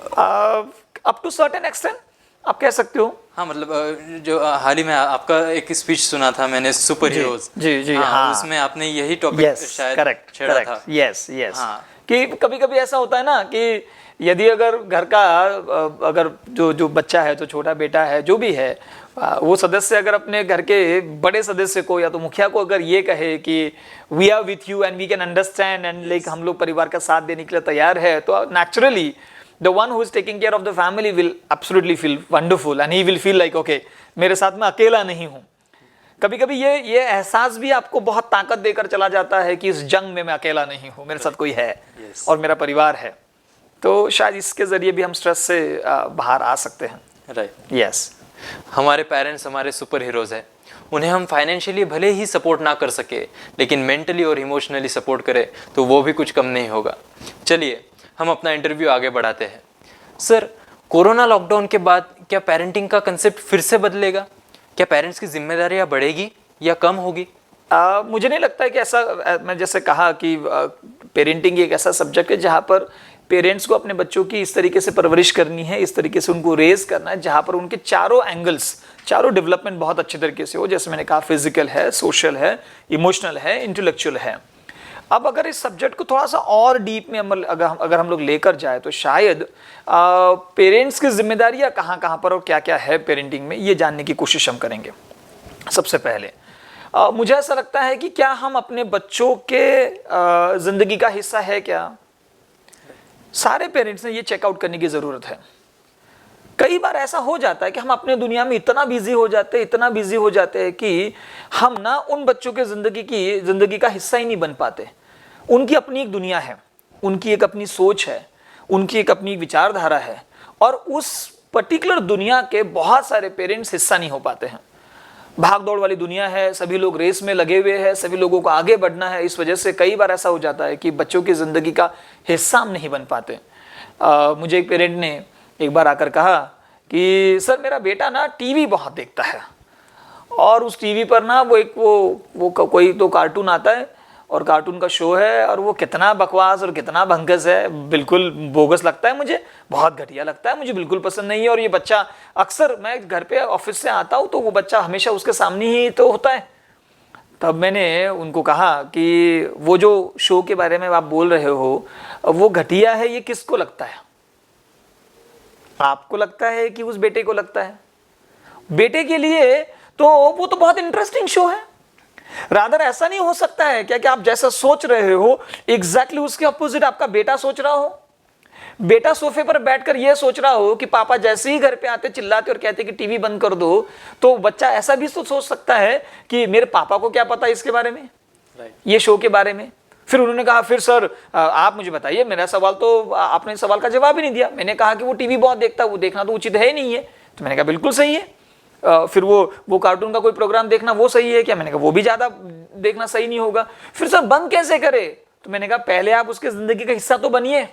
अप टू सर्टेन एक्सटेंट आप कह सकते हो। हाँ, मतलब जो हाल ही में आपका एक स्पीच सुना था मैंने, सुपर हीरोज। जी हाँ, उसमें आपने यही टॉपिक शायद छेड़ा था। यस कि कभी कभी ऐसा होता है ना कि यदि अगर घर का अगर जो बच्चा है, जो छोटा बेटा है, जो भी है, वो सदस्य अगर अपने घर के बड़े सदस्य को या तो मुखिया को अगर ये कहे कि we are with you and we can understand and like हम लोग परिवार का साथ देने के लिए तैयार है, तो naturally the one who is taking care of the family will absolutely feel wonderful and he will feel like okay, मेरे साथ में अकेला नहीं हूं। कभी कभी ये एहसास भी आपको बहुत ताकत देकर चला जाता है कि इस जंग में मैं अकेला नहीं हूं, मेरे साथ कोई है और मेरा परिवार है। तो शायद इसके जरिए भी हम स्ट्रेस से बाहर आ सकते हैं। Right, yes. हमारे पेरेंट्स हमारे सुपर हीरोज हैं, उन्हें हम फाइनेंशियली भले ही सपोर्ट ना कर सके, लेकिन मेंटली और इमोशनली सपोर्ट करें तो वो भी कुछ कम नहीं होगा। चलिए हम अपना इंटरव्यू आगे बढ़ाते हैं। सर, कोरोना लॉकडाउन के बाद क्या पेरेंटिंग का कंसेप्ट फिर से बदलेगा? क्या पेरेंट्स की जिम्मेदारियां बढ़ेगी या कम होगी? मुझे नहीं लगता है कि ऐसा, मैं जैसे कहा कि पेरेंटिंग एक ऐसा सब्जेक्ट है जहाँ पर पेरेंट्स को अपने बच्चों की इस तरीके से परवरिश करनी है, इस तरीके से उनको रेज करना है जहाँ पर उनके चारों एंगल्स, चारों डेवलपमेंट बहुत अच्छे तरीके से हो। जैसे मैंने कहा, फिजिकल है, सोशल है, इमोशनल है, इंटेलेक्चुअल है। अब अगर इस सब्जेक्ट को थोड़ा सा और डीप में अगर हम लोग लेकर जाए तो शायद पेरेंट्स की जिम्मेदारियां कहाँ कहाँ पर और क्या क्या है पेरेंटिंग में, ये जानने की कोशिश हम करेंगे। सबसे पहले मुझे ऐसा लगता है कि क्या हम अपने बच्चों के जिंदगी का हिस्सा है क्या? सारे पेरेंट्स ने ये चेकआउट करने की जरूरत है। कई बार ऐसा हो जाता है कि हम अपने दुनिया में इतना बिजी हो जाते हैं कि हम ना उन बच्चों के जिंदगी का हिस्सा ही नहीं बन पाते। उनकी अपनी एक दुनिया है, उनकी एक अपनी सोच है, उनकी एक अपनी विचारधारा है, और उस पर्टिकुलर दुनिया के बहुत सारे पेरेंट्स हिस्सा नहीं हो पाते हैं। भाग दौड़ वाली दुनिया है, सभी लोग रेस में लगे हुए हैं, सभी लोगों को आगे बढ़ना है। इस वजह से कई बार ऐसा हो जाता है कि बच्चों की जिंदगी का हिस्सा हम नहीं बन पाते। मुझे एक पेरेंट ने एक बार आकर कहा कि सर, मेरा बेटा ना टीवी बहुत देखता है, और उस टीवी पर ना वो कोई तो कार्टून आता है और कार्टून का शो है, और वो कितना बकवास और कितना भंकस है, बिल्कुल बोगस लगता है मुझे, बहुत घटिया लगता है, मुझे बिल्कुल पसंद नहीं है। और ये बच्चा, अक्सर मैं घर पे ऑफिस से आता हूँ तो वो बच्चा हमेशा उसके सामने ही तो होता है। तब मैंने उनको कहा कि वो जो शो के बारे में आप बोल रहे हो वो घटिया है, ये किसको लगता है? आपको लगता है कि उस बेटे को लगता है? बेटे के लिए तो वो तो बहुत इंटरेस्टिंग शो है। रादर ऐसा नहीं हो सकता है क्या कि आप जैसा सोच रहे हो एग्जैक्टली उसके अपोजिट आपका बेटा सोच रहा हो? बेटा सोफे पर बैठकर यह सोच रहा हो कि पापा जैसे ही घर पे आते चिल्लाते और कहते कि टीवी बंद कर दो, तो बच्चा ऐसा भी तो सोच सकता है कि मेरे पापा को क्या पता इसके बारे में, ये शो के बारे में। फिर उन्होंने कहा, फिर सर आप मुझे बताइए, मेरा सवाल तो आपने सवाल का जवाब ही नहीं दिया। मैंने कहा कि वो टीवी बहुत देखता है, वो देखना तो उचित है ही नहीं है। तो मैंने कहा बिल्कुल सही है। फिर वो कार्टून का कोई प्रोग्राम देखना वो सही है क्या? मैंने कहा वो भी ज्यादा देखना सही नहीं होगा। फिर सर बंद कैसे करे? तो मैंने कहा पहले आप उसके जिंदगी का हिस्सा तो बनिए।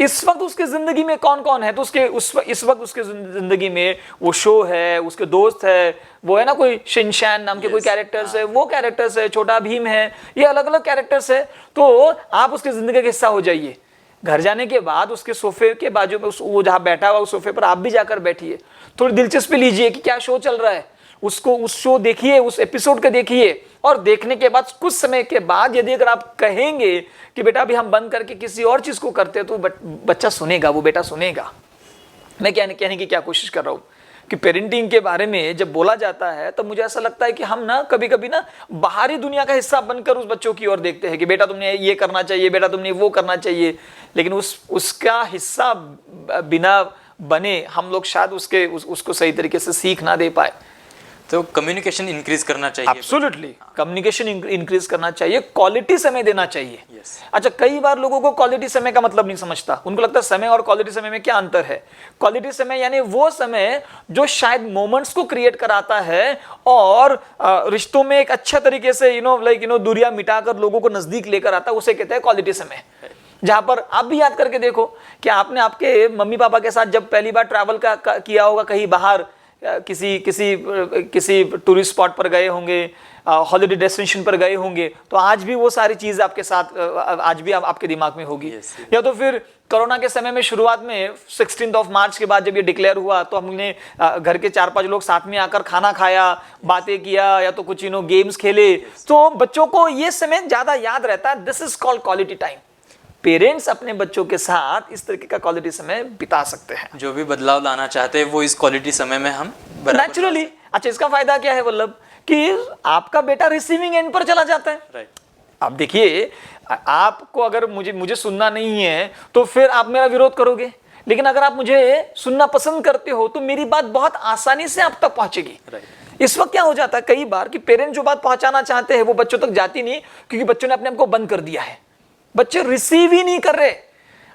इस वक्त उसके जिंदगी में कौन कौन है? तो इस वक्त उसके जिंदगी में वो शो है, उसके दोस्त है, वो है ना कोई शिनचैन नाम के कोई कैरेक्टर्स है, वो कैरेक्टर्स है, छोटा भीम है, ये अलग अलग कैरेक्टर्स है। तो आप उसके जिंदगी का हिस्सा हो जाइए। घर जाने के बाद उसके सोफे के बाजू में वो जहाँ बैठा हुआ उस सोफे पर आप भी जाकर बैठिए, थोड़ी दिलचस्पी लीजिए कि क्या शो चल रहा है, उसको उस शो देखिए, उस एपिसोड को देखिए। और देखने के बाद कुछ समय के बाद यदि अगर आप कहेंगे कि बेटा अभी हम बंद करके किसी और चीज को करते हैं, तो बच्चा सुनेगा, वो बेटा सुनेगा। मैं कहने की क्या कोशिश कर रहा हूँ कि पेरेंटिंग के बारे में जब बोला जाता है तो मुझे ऐसा लगता है कि हम ना कभी कभी ना बाहरी दुनिया का हिस्सा बनकर उस बच्चों की ओर देखते हैं कि बेटा तुमने ये करना चाहिए, बेटा तुमने वो करना चाहिए, लेकिन उसका हिस्सा बिना बने हम लोग शायद उसको सही तरीके से सीख ना दे पाए। तो कम्युनिकेशन इंक्रीज करना चाहिए। एब्सोल्युटली, कम्युनिकेशन इंक्रीज करना चाहिए, क्वालिटी समय देना चाहिए। Yes. अच्छा, कई बार लोगों को क्वालिटी समय का मतलब नहीं समझता, उनको लगता है समय और क्वालिटी समय में क्या अंतर है। क्वालिटी समय यानी वो समय जो शायद मोमेंट्स को क्रिएट कराता है और रिश्तों में एक अच्छा तरीके से दूरियां मिटाकर लोगों को नजदीक लेकर आता है, उसे कहते हैं क्वालिटी समय। जहां पर आप भी याद करके देखो कि आपने आपके मम्मी पापा के साथ जब पहली बार ट्रैवल किया होगा, कहीं बाहर किसी टूरिस्ट स्पॉट पर गए होंगे, हॉलिडे डेस्टिनेशन पर गए होंगे, तो आज भी वो सारी चीज आपके साथ आज भी आपके दिमाग में होगी। या तो फिर कोरोना के समय में शुरुआत में 16 मार्च के बाद जब ये डिक्लेयर हुआ तो हमने घर के 4-5 लोग साथ में आकर खाना खाया, बातें किया, या तो कुछ गेम्स खेले। तो बच्चों को ये समय ज्यादा याद रहता है। This is called quality time. Parents अपने बच्चों के साथ इस तरीके का क्वालिटी समय बिता सकते हैं। जो भी बदलाव लाना चाहते हैं वो इस क्वालिटी समय में हम नेचुरली। अच्छा, इसका फायदा क्या है वल्लभ, कि आपका बेटा रिसीविंग एंड पर चला जाता है। राइट। आप देखिए, आपको अगर मुझे सुनना नहीं है तो फिर आप मेरा विरोध करोगे, लेकिन अगर आप मुझे सुनना पसंद करते हो तो मेरी बात बहुत आसानी से आप तक पहुंचेगी। राइट। इस वक्त क्या हो जाता है कई बार कि पेरेंट जो बात पहुंचाना चाहते हैं वो बच्चों तक जाती नहीं, क्योंकि बच्चों ने अपने आप को बंद कर दिया है। बच्चे रिसीव ही नहीं कर रहे।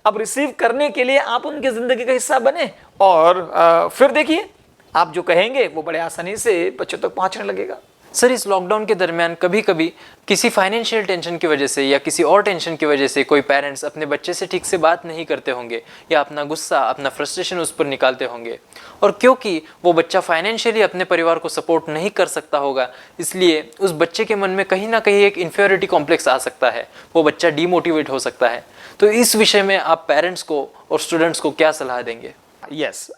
अब रिसीव करने के लिए आप उनकी जिंदगी का हिस्सा बने और फिर देखिए आप जो कहेंगे वो बड़े आसानी से बच्चों तक पहुंचने लगेगा। सर, इस लॉकडाउन के दरमियान कभी कभी किसी फाइनेंशियल टेंशन की वजह से या किसी और टेंशन की वजह से कोई पेरेंट्स अपने बच्चे से ठीक से बात नहीं करते होंगे या अपना गुस्सा, अपना फ्रस्ट्रेशन उस पर निकालते होंगे, और क्योंकि वो बच्चा फाइनेंशियली अपने परिवार को सपोर्ट नहीं कर सकता होगा, इसलिए उस बच्चे के मन में कहीं ना कहीं एक इन्फीरियरिटी कॉम्प्लेक्स आ सकता है, वो बच्चा डीमोटिवेट हो सकता है। तो इस विषय में आप पेरेंट्स को और स्टूडेंट्स को क्या सलाह देंगे? यस,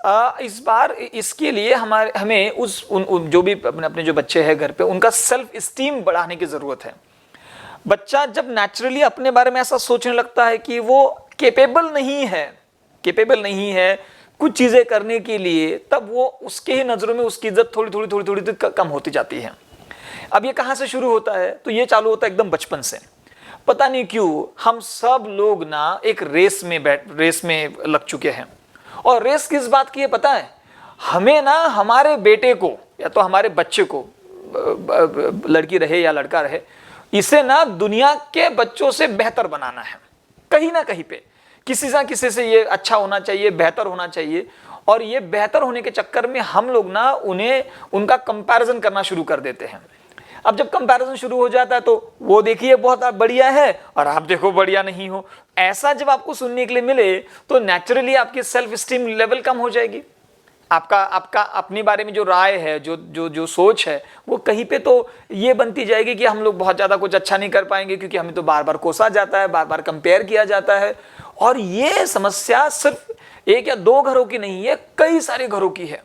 इस बार इसके लिए हमें जो भी अपने जो बच्चे हैं घर पे, उनका सेल्फ स्टीम बढ़ाने की जरूरत है। बच्चा जब नेचुरली अपने बारे में ऐसा सोचने लगता है कि वो केपेबल नहीं है कुछ चीजें करने के लिए, तब वो उसके ही नजरों में उसकी इज्जत थोड़ी कम होती जाती है। अब ये कहां से शुरू होता है? तो ये चालू होता है एकदम बचपन से। पता नहीं क्यों हम सब लोग ना एक रेस में लग चुके हैं। और रेस किस बात की है पता है? हमें ना हमारे बेटे को या तो हमारे बच्चे को, लड़की रहे या लड़का रहे, इसे ना दुनिया के बच्चों से बेहतर बनाना है। कहीं ना कहीं पे किसी से ये अच्छा होना चाहिए, बेहतर होना चाहिए। और ये बेहतर होने के चक्कर में हम लोग ना उनका कंपैरिजन करना शुरू कर देते हैं। अब जब कंपैरिजन शुरू हो जाता है तो वो देखिए बहुत बढ़िया है और आप देखो बढ़िया नहीं हो। ऐसा जब आपको सुनने के लिए मिले तो नेचुरली आपकी सेल्फ स्टीम लेवल कम हो जाएगी। आपका अपने बारे में जो राय है, जो सोच है, वो कहीं पे तो ये बनती जाएगी कि हम लोग बहुत ज्यादा कुछ अच्छा नहीं कर पाएंगे, क्योंकि हमें तो बार बार कोसा जाता है, बार बार कंपेयर किया जाता है। और ये समस्या सिर्फ 1 या 2 घरों की नहीं है, कई सारे घरों की है।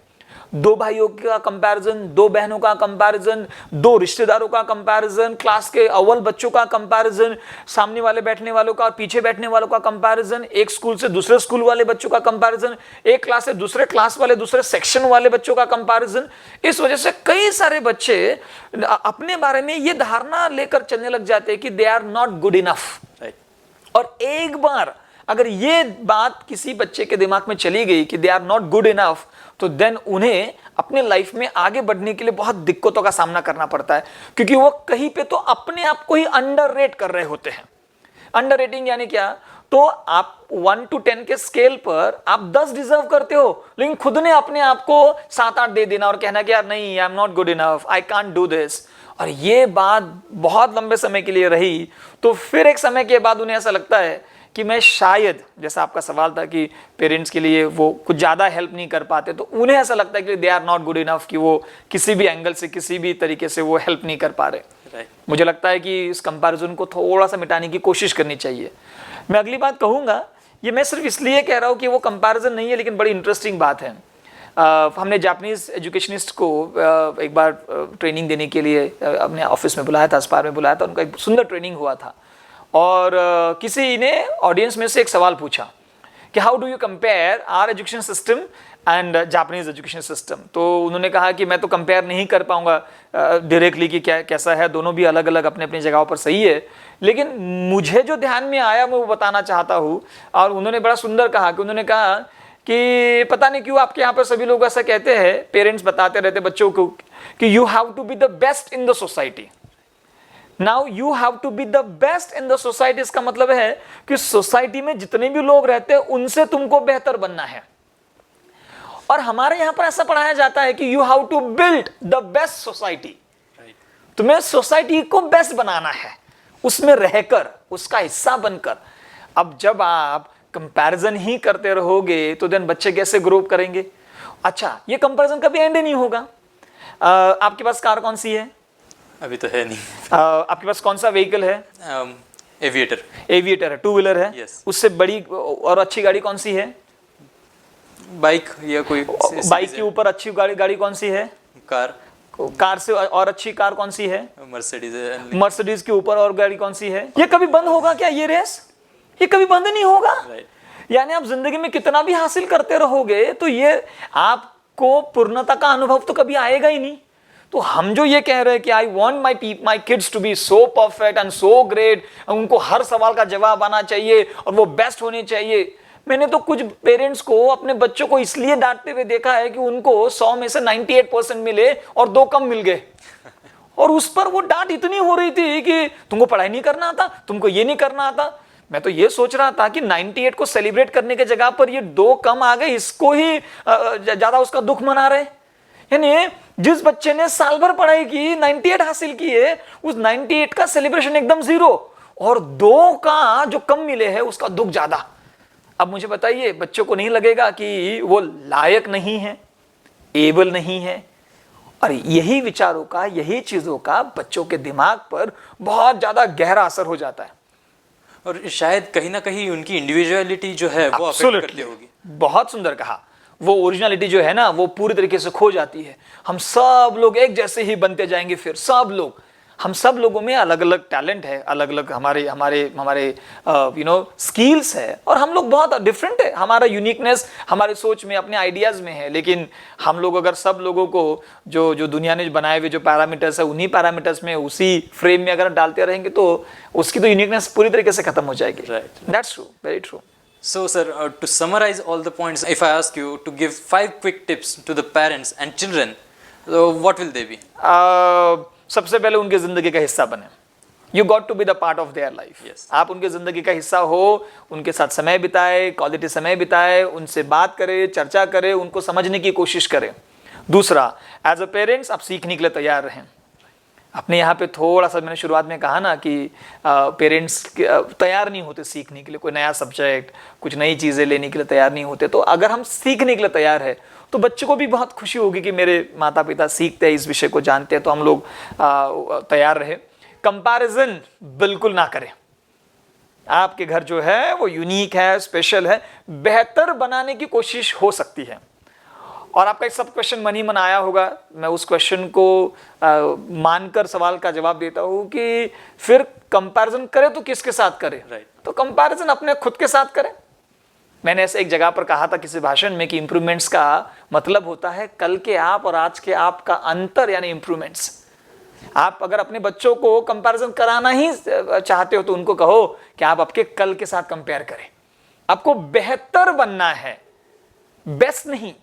2 भाइयों का कंपैरिजन, 2 बहनों का कंपैरिजन, 2 रिश्तेदारों का कंपैरिजन, क्लास के अव्वल बच्चों का कंपैरिजन, सामने वाले बैठने वालों का और पीछे बैठने वालों का कंपैरिजन, एक स्कूल से दूसरे स्कूल वाले बच्चों का कंपैरिजन, एक क्लास से दूसरे क्लास वाले दूसरे सेक्शन वाले बच्चों का कंपैरिजन। इस वजह से कई सारे बच्चे अपने बारे में ये धारणा लेकर चलने लग जाते हैं कि they are not good enough. और एक बार अगर ये बात किसी बच्चे के दिमाग में चली गई कि they are not good enough, तो देन उन्हें अपने लाइफ में आगे बढ़ने के लिए बहुत दिक्कतों का सामना करना पड़ता है, क्योंकि वो कहीं पे तो अपने आप को ही अंडररेट कर रहे होते हैं। अंडररेटिंग यानी क्या? तो आप 1 to 10 के स्केल पर आप 10 डिजर्व करते हो, लेकिन खुद ने अपने आप को 7-8 दे देना और कहना कि यार नहीं, I am not good enough, I can't do this. और ये बात बहुत लंबे समय के लिए रही, तो फिर एक समय के बाद उन्हें ऐसा लगता है कि मैं शायद, जैसा आपका सवाल था कि पेरेंट्स के लिए वो कुछ ज़्यादा हेल्प नहीं कर पाते, तो उन्हें ऐसा लगता है कि they are not good enough, कि वो किसी भी एंगल से, किसी भी तरीके से वो हेल्प नहीं कर पा रहे। मुझे लगता है कि इस कंपैरिजन को थोड़ा सा मिटाने की कोशिश करनी चाहिए। मैं अगली बात कहूँगा ये मैं सिर्फ इसलिए कह रहा हूँ कि वो कंपैरिजन नहीं है, लेकिन बड़ी इंटरेस्टिंग बात है। हमने जापानीज एजुकेशनिस्ट को एक बार ट्रेनिंग देने के लिए अपने ऑफिस में बुलाया था, अस्पार में बुलाया था। उनका एक सुंदर ट्रेनिंग हुआ था और किसी ने ऑडियंस में से एक सवाल पूछा कि how do you compare our education system and Japanese education system. तो उन्होंने कहा कि मैं तो कंपेयर नहीं कर पाऊंगा डायरेक्टली कि क्या कैसा है, दोनों भी अलग अलग अपने अपनी जगहों पर सही है, लेकिन मुझे जो ध्यान में आया मैं वो बताना चाहता हूँ। और उन्होंने बड़ा सुंदर कहा कि उन्होंने कहा कि पता नहीं क्यों आपके यहाँ पर सभी लोग ऐसा कहते हैं, पेरेंट्स बताते रहते बच्चों को कि you have to be the best in the society. Now you have to be the best in the society, इसका मतलब है कि सोसाइटी में जितने भी लोग रहते हैं उनसे तुमको बेहतर बनना है। और हमारे यहां पर ऐसा पढ़ाया जाता है कि you have to build the best society. तुम्हें सोसाइटी को बेस्ट बनाना है, उसमें रहकर, उसका हिस्सा बनकर। अब जब आप कंपैरिजन ही करते रहोगे तो देन बच्चे कैसे ग्रो करेंगे? अच्छा, ये कंपैरिजन कभी एंड नहीं होगा। आपके पास कार कौन सी है? अभी तो है नहीं। आपके पास कौन सा व्हीकल है? एविएटर है, टू व्हीलर है। Yes. उससे बड़ी और अच्छी गाड़ी कौन सी है? बाइक या कोई बाइक के ऊपर अच्छी गाड़ी कौन सी है? कार से और अच्छी कार कौन सी है? मर्सिडीज के ऊपर और गाड़ी कौन सी है? ये कभी बंद होगा क्या? ये रेस ये कभी बंद नहीं होगा। यानी आप जिंदगी में कितना भी हासिल करते रहोगे तो ये आपको पूर्णता का अनुभव तो कभी आएगा ही नहीं। तो हम जो ये कह रहे हैं कि I want my kids to be so perfect and so great, उनको हर सवाल का जवाब आना चाहिए और वो बेस्ट होने चाहिए। मैंने तो कुछ पेरेंट्स को अपने बच्चों को इसलिए डांटते हुए देखा है कि उनको 100 में से 98% मिले और 2 कम मिल गए, और उस पर वो डांट इतनी हो रही थी कि तुमको पढ़ाई नहीं करना आता, तुमको ये नहीं करना आता। मैं तो ये सोच रहा था कि 98 को सेलिब्रेट करने के जगह पर ये 2 कम आ गए, इसको ही ज्यादा उसका दुख मना रहे। यानी जिस बच्चे ने साल भर पढ़ाई की, 98 हासिल किए, उस 98 का सेलिब्रेशन एकदम 0, और 2 का जो कम मिले हैं उसका दुख ज्यादा। अब मुझे बताइए, बच्चों को नहीं लगेगा कि वो लायक नहीं है, एबल नहीं है? और यही विचारों का, यही चीजों का बच्चों के दिमाग पर बहुत ज्यादा गहरा असर हो जाता है, और शायद कहीं ना कहीं उनकी इंडिविजुअलिटी जो है वो अफेक्ट करती होगी। बहुत सुंदर कहा। वो ओरिजिनलिटी जो है ना, वो पूरी तरीके से खो जाती है। हम सब लोग एक जैसे ही बनते जाएंगे, फिर सब लोग, हम सब लोगों में अलग अलग टैलेंट है, अलग अलग हमारे हमारे हमारे स्किल्स है, और हम लोग बहुत डिफरेंट है। हमारा यूनिकनेस हमारे सोच में, अपने आइडियाज में है। लेकिन हम लोग अगर सब लोगों को जो दुनिया ने बनाए हुए जो पैरामीटर्स है, उन्हीं पैरामीटर्स में, उसी फ्रेम में अगर डालते रहेंगे तो उसकी तो यूनिकनेस पूरी तरीके से खत्म हो जाएगी। That's true, very true. So sir, to summarize all the points, if I ask you to give 5 quick tips to the parents and children, what will they be? सबसे पहले उनके जिंदगी का हिस्सा बने। You got to be the part of their life. Yes. आप उनके जिंदगी का हिस्सा हो, उनके साथ समय बिताए, क्वालिटी समय बिताए, उनसे बात करें, चर्चा करें, उनको समझने की कोशिश करें। दूसरा, एज अ पेरेंट्स आप सीखने के लिए तैयार रहें। अपने यहाँ पे थोड़ा सा मैंने शुरुआत में कहा ना कि पेरेंट्स तैयार नहीं होते सीखने के लिए, कोई नया सब्जेक्ट, कुछ नई चीज़ें लेने के लिए तैयार नहीं होते। तो अगर हम सीखने के लिए तैयार है तो बच्चे को भी बहुत खुशी होगी कि मेरे माता पिता सीखते हैं, इस विषय को जानते हैं, तो हम लोग तैयार रहे। कंपैरिजन बिल्कुल ना करें। आपके घर जो है वो यूनिक है, स्पेशल है, बेहतर बनाने की कोशिश हो सकती है। और आपका एक सब क्वेश्चन मन ही मन आया होगा, मैं उस क्वेश्चन को मानकर सवाल का जवाब देता हूं कि फिर कंपैरिजन करे तो किसके साथ करे? तो कंपैरिजन अपने खुद के साथ करें। मैंने ऐसे एक जगह पर कहा था किसी भाषण में कि इंप्रूवमेंट्स का मतलब होता है कल के आप और आज के आप का अंतर, यानी इंप्रूवमेंट्स। आप अगर अपने बच्चों को कंपैरिजन कराना ही चाहते हो तो उनको कहो कि आप आपके कल के साथ कंपेयर करें। आपको बेहतर बनना है, बेस्ट नहीं।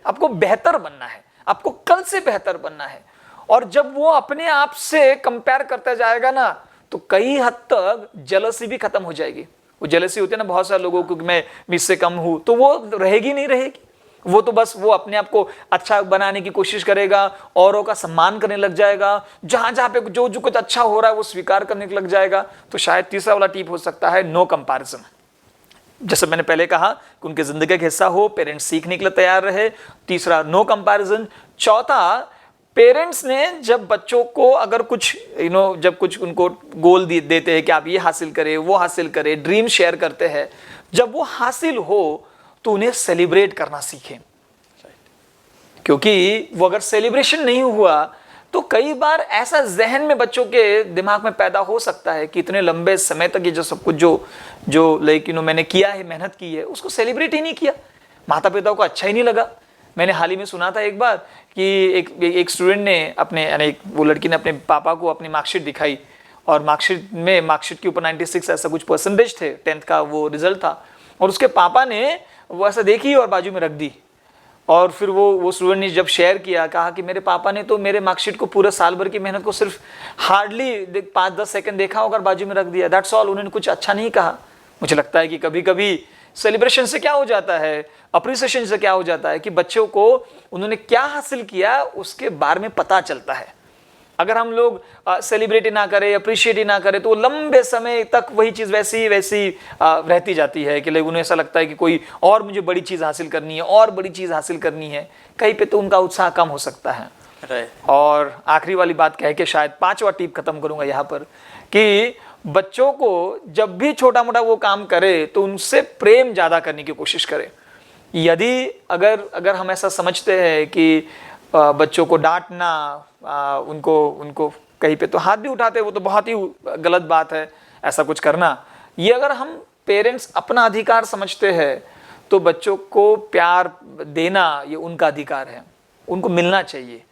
आपको बेहतर बनना है, आपको कल से बेहतर बनना है। और जब वो अपने आप से कंपेयर करता जाएगा ना, तो कई हद तक जेलसी भी खत्म हो जाएगी। वो जेलसी होती है ना बहुत सारे लोगों को कि मैं इससे कम हूं, तो वो रहेगी नहीं रहेगी। वो तो बस वो अपने आप को अच्छा बनाने की कोशिश करेगा, औरों का सम्मान करने लग जाएगा, जहां जहां पे जो कुछ अच्छा हो रहा है वो स्वीकार करने लग जाएगा। तो शायद तीसरा वाला टिप हो सकता है नो कंपैरिजन। जैसे मैंने पहले कहा कि उनके जिंदगी का हिस्सा हो, पेरेंट्स सीखने के लिए तैयार रहे। तीसरा, नो कंपैरिजन। चौथा, पेरेंट्स ने जब बच्चों को अगर कुछ जब कुछ उनको गोल देते हैं कि आप ये हासिल करें, वो हासिल करें, ड्रीम शेयर करते हैं, जब वो हासिल हो तो उन्हें सेलिब्रेट करना सीखें, क्योंकि वो अगर सेलिब्रेशन नहीं हुआ तो कई बार ऐसा जहन में बच्चों के दिमाग में पैदा हो सकता है कि इतने लंबे समय तक ये जो सब कुछ जो लाइक मैंने किया है, मेहनत की है, उसको सेलिब्रेट ही नहीं किया, माता पिता को अच्छा ही नहीं लगा। मैंने हाल ही में सुना था एक बार कि एक स्टूडेंट ने अपने यानी वो लड़की ने अपने पापा को अपनी मार्कशीट दिखाई और मार्कशीट के ऊपर 96 ऐसा कुछ परसेंटेज थे, 10th का वो रिजल्ट था, और उसके पापा ने वो ऐसा देखी और बाजू में रख दी। और फिर वो स्टूडेंट ने जब शेयर किया, कहा कि मेरे पापा ने तो मेरे मार्कशीट को पूरे साल भर की मेहनत को सिर्फ हार्डली 5-10 सेकंड देखा होगा और बाजू में रख दिया, दैट्स ऑल, उन्होंने कुछ अच्छा नहीं कहा। मुझे लगता है कि कभी कभी सेलिब्रेशन से क्या हो जाता है, अप्रिसिएशन से क्या हो जाता है कि बच्चों को उन्होंने क्या हासिल किया उसके बारे में पता चलता है। अगर हम लोग सेलिब्रेट ही ना करें, अप्रिशिएट ही ना करें, तो लंबे समय तक वही चीज़ वैसी रहती जाती है कि लोग उन्हें ऐसा लगता है कि कोई और मुझे बड़ी चीज़ हासिल करनी है, और बड़ी चीज़ हासिल करनी है, कहीं पे तो उनका उत्साह कम हो सकता है। और आखिरी वाली बात कह के शायद 5वां टिप खत्म करूंगा यहाँ पर कि बच्चों को जब भी छोटा मोटा वो काम करे तो उनसे प्रेम ज़्यादा करने की कोशिश करें। यदि अगर हम ऐसा समझते हैं कि बच्चों को डांटना, उनको कहीं पे तो हाथ भी उठाते हैं, वो तो बहुत ही गलत बात है ऐसा कुछ करना। ये अगर हम पेरेंट्स अपना अधिकार समझते हैं तो बच्चों को प्यार देना ये उनका अधिकार है, उनको मिलना चाहिए,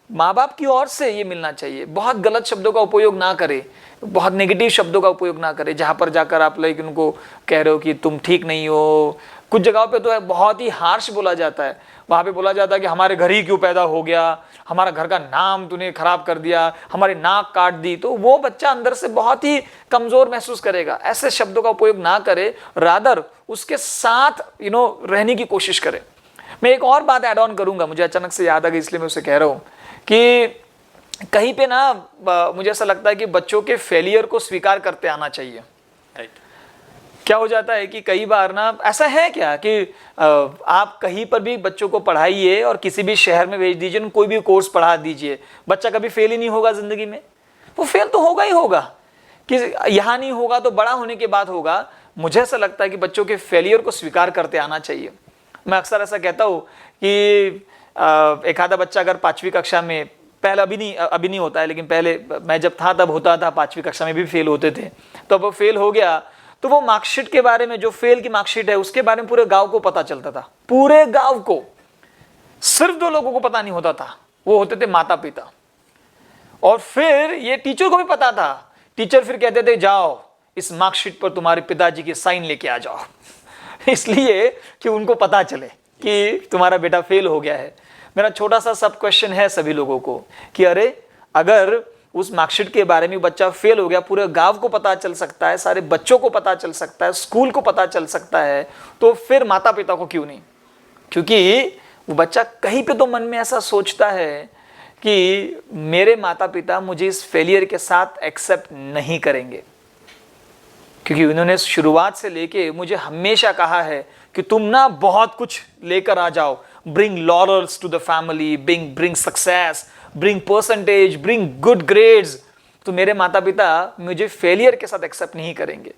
माँ बाप की ओर से ये मिलना चाहिए। बहुत गलत शब्दों का उपयोग ना करें, बहुत नेगेटिव शब्दों का उपयोग ना करें, जहाँ पर जाकर आप लाइक उनको कह रहे हो कि तुम ठीक नहीं हो। कुछ जगहों पे तो बहुत ही हार्श बोला जाता है, वहाँ पे बोला जाता है कि हमारे घर ही क्यों पैदा हो गया, हमारा घर का नाम तूने खराब कर दिया, हमारी नाक काट दी, तो वो बच्चा अंदर से बहुत ही कमज़ोर महसूस करेगा। ऐसे शब्दों का उपयोग ना करे, रादर उसके साथ रहने की कोशिश करें। मैं एक और बात ऐड ऑन करूँगा, मुझे अचानक से याद आ गई इसलिए मैं उसे कह रहा हूँ कि कहीं पे ना मुझे ऐसा लगता है कि बच्चों के फेलियर को स्वीकार करते आना चाहिए। क्या हो जाता है कि कई बार ना ऐसा है क्या कि आप कहीं पर भी बच्चों को पढ़ाइए और किसी भी शहर में भेज दीजिए, कोई भी कोर्स पढ़ा दीजिए, बच्चा कभी फेल ही नहीं होगा ज़िंदगी में। वो फेल तो होगा ही होगा, कि यहाँ नहीं होगा तो बड़ा होने के बाद होगा। मुझे ऐसा लगता है कि बच्चों के फेलियर को स्वीकार करते आना चाहिए। मैं अक्सर ऐसा कहता हूँ कि एक आधा बच्चा अगर 5वीं कक्षा में, पहले अभी नहीं होता है, लेकिन पहले मैं जब था तब होता था, 5वीं कक्षा में भी फेल होते थे, तो अब वो फेल हो गया तो वो मार्कशीट के बारे में, जो फेल की मार्कशीट है उसके बारे में पूरे गांव को पता चलता था, पूरे गांव को। सिर्फ 2 लोगों को पता नहीं होता था, वो होते थे माता पिता, और फिर ये टीचर को भी पता था। टीचर फिर कहते थे जाओ इस मार्कशीट पर तुम्हारे पिताजी की साइन लेके आ जाओ इसलिए कि उनको पता चले कि तुम्हारा बेटा फेल हो गया है। मेरा छोटा सा सब क्वेश्चन है सभी लोगों को कि अरे अगर उस मार्कशीट के बारे में बच्चा फेल हो गया, पूरे गांव को पता चल सकता है, सारे बच्चों को पता चल सकता है, स्कूल को पता चल सकता है, तो फिर माता पिता को क्यों नहीं? क्योंकि वो बच्चा कहीं पे तो मन में ऐसा सोचता है कि मेरे माता पिता मुझे इस फेलियर के साथ एक्सेप्ट नहीं करेंगे, क्योंकि उन्होंने शुरुआत से लेके मुझे हमेशा कहा है कि तुम ना बहुत कुछ लेकर आ जाओ, bring laurels to the family, bring success, bring percentage, bring good grades. तो मेरे माता पिता मुझे फेलियर के साथ एक्सेप्ट नहीं करेंगे।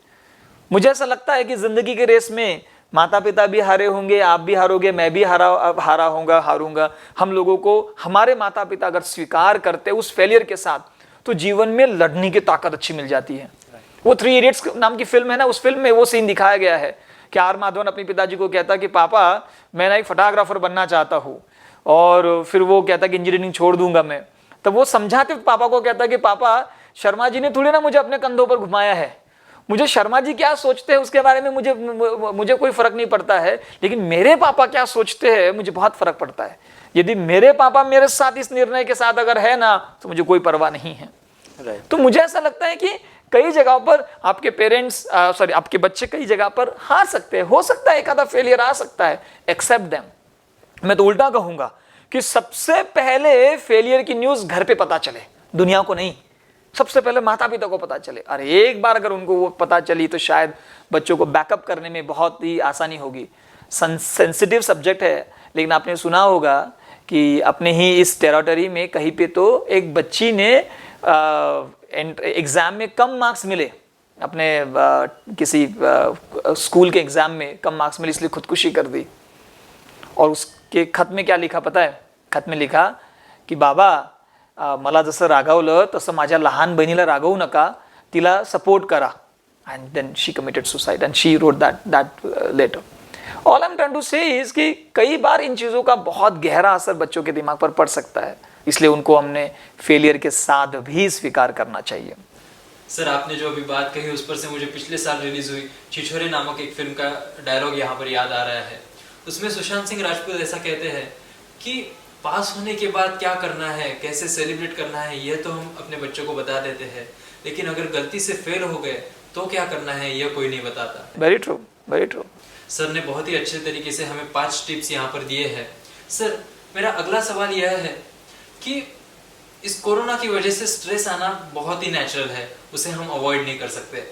मुझे ऐसा लगता है कि जिंदगी के रेस में माता पिता भी हारे होंगे, आप भी हारोगे, मैं भी हारूंगा। हम लोगों को हमारे माता पिता अगर स्वीकार करते उस फेलियर के साथ, तो जीवन में लड़ने की ताकत अच्छी मिल जाती है। वो 3 इडियट्स नाम की फिल्म है ना, उस फिल्म में वो सीन दिखाया गया है कि आर माधवन अपने पिताजी को कहता कि पापा मैं ना एक फोटोग्राफर बनना चाहता हूँ, और फिर वो कहता कि इंजीनियरिंग छोड़ दूंगा मैं। तब वो समझाते पापा को कहता कि पापा शर्मा जी ने थोड़ी ना मुझे अपने कंधों पर घुमाया है, मुझे शर्मा जी क्या सोचते हैं उसके बारे में मुझे कोई फर्क नहीं पड़ता है, लेकिन मेरे पापा क्या सोचते हैं मुझे बहुत फर्क पड़ता है। यदि मेरे पापा मेरे साथ इस निर्णय के साथ अगर है ना, तो मुझे कोई परवाह नहीं है। तो मुझे ऐसा लगता है कि कई जगहों पर आपके पेरेंट्स आपके बच्चे कई जगह पर हार सकते हैं, हो सकता है एक आधा फेलियर आ सकता है, एक्सेप्ट देम। मैं तो उल्टा कहूंगा कि सबसे पहले फेलियर की न्यूज़ घर पे पता चले, दुनिया को नहीं, सबसे पहले माता पिता को पता चले। अरे एक बार अगर उनको वो पता चली तो शायद बच्चों को बैकअप करने में बहुत ही आसानी होगी। सेंसिटिव सब्जेक्ट है, लेकिन आपने सुना होगा कि अपने ही इस टेरिटरी में कहीं पे तो एक बच्ची ने एग्जाम में कम मार्क्स मिले, अपने किसी स्कूल के एग्ज़ाम में कम मार्क्स मिले इसलिए खुदकुशी कर दी। और उसके खत में क्या लिखा पता है? खत में लिखा की बाबा मला जसं रागावलं तसं माझ्या लहान बहिणीला रागवू नका, तिला सपोर्ट करा. And then she committed suicide and she wrote that letter. All I'm trying to say is कि कई बार इन चीज़ों का बहुत गहरा असर बच्चों के दिमाग पर पड़ सकता है, इसलिए उनको हमने फेलियर के साथ भी स्वीकार करना चाहिए। सर आपने जो अभी बात कही उस पर से मुझे पिछले साल रिलीज हुई छिछोरे नामक एक फिल्म का डायलॉग यहाँ पर याद आ रहा है। उसमें सुशांत सिंह राजपूत ऐसा कहते हैं कि पास होने के बाद क्या करना है, कैसे सेलिब्रेट करना है, यह तो हम अपने बच्चों को बता देते हैं, लेकिन अगर गलती से फेल हो गए तो क्या करना है यह कोई नहीं बताता। Very true, very true. Sir ने बहुत ही अच्छे तरीके से हमें 5 टिप्स यहाँ पर दिए हैं। सर मेरा अगला सवाल यह है कि इस कोरोना की वजह से स्ट्रेस आना बहुत ही नेचुरल है, उसे हम अवॉइड नहीं कर सकते,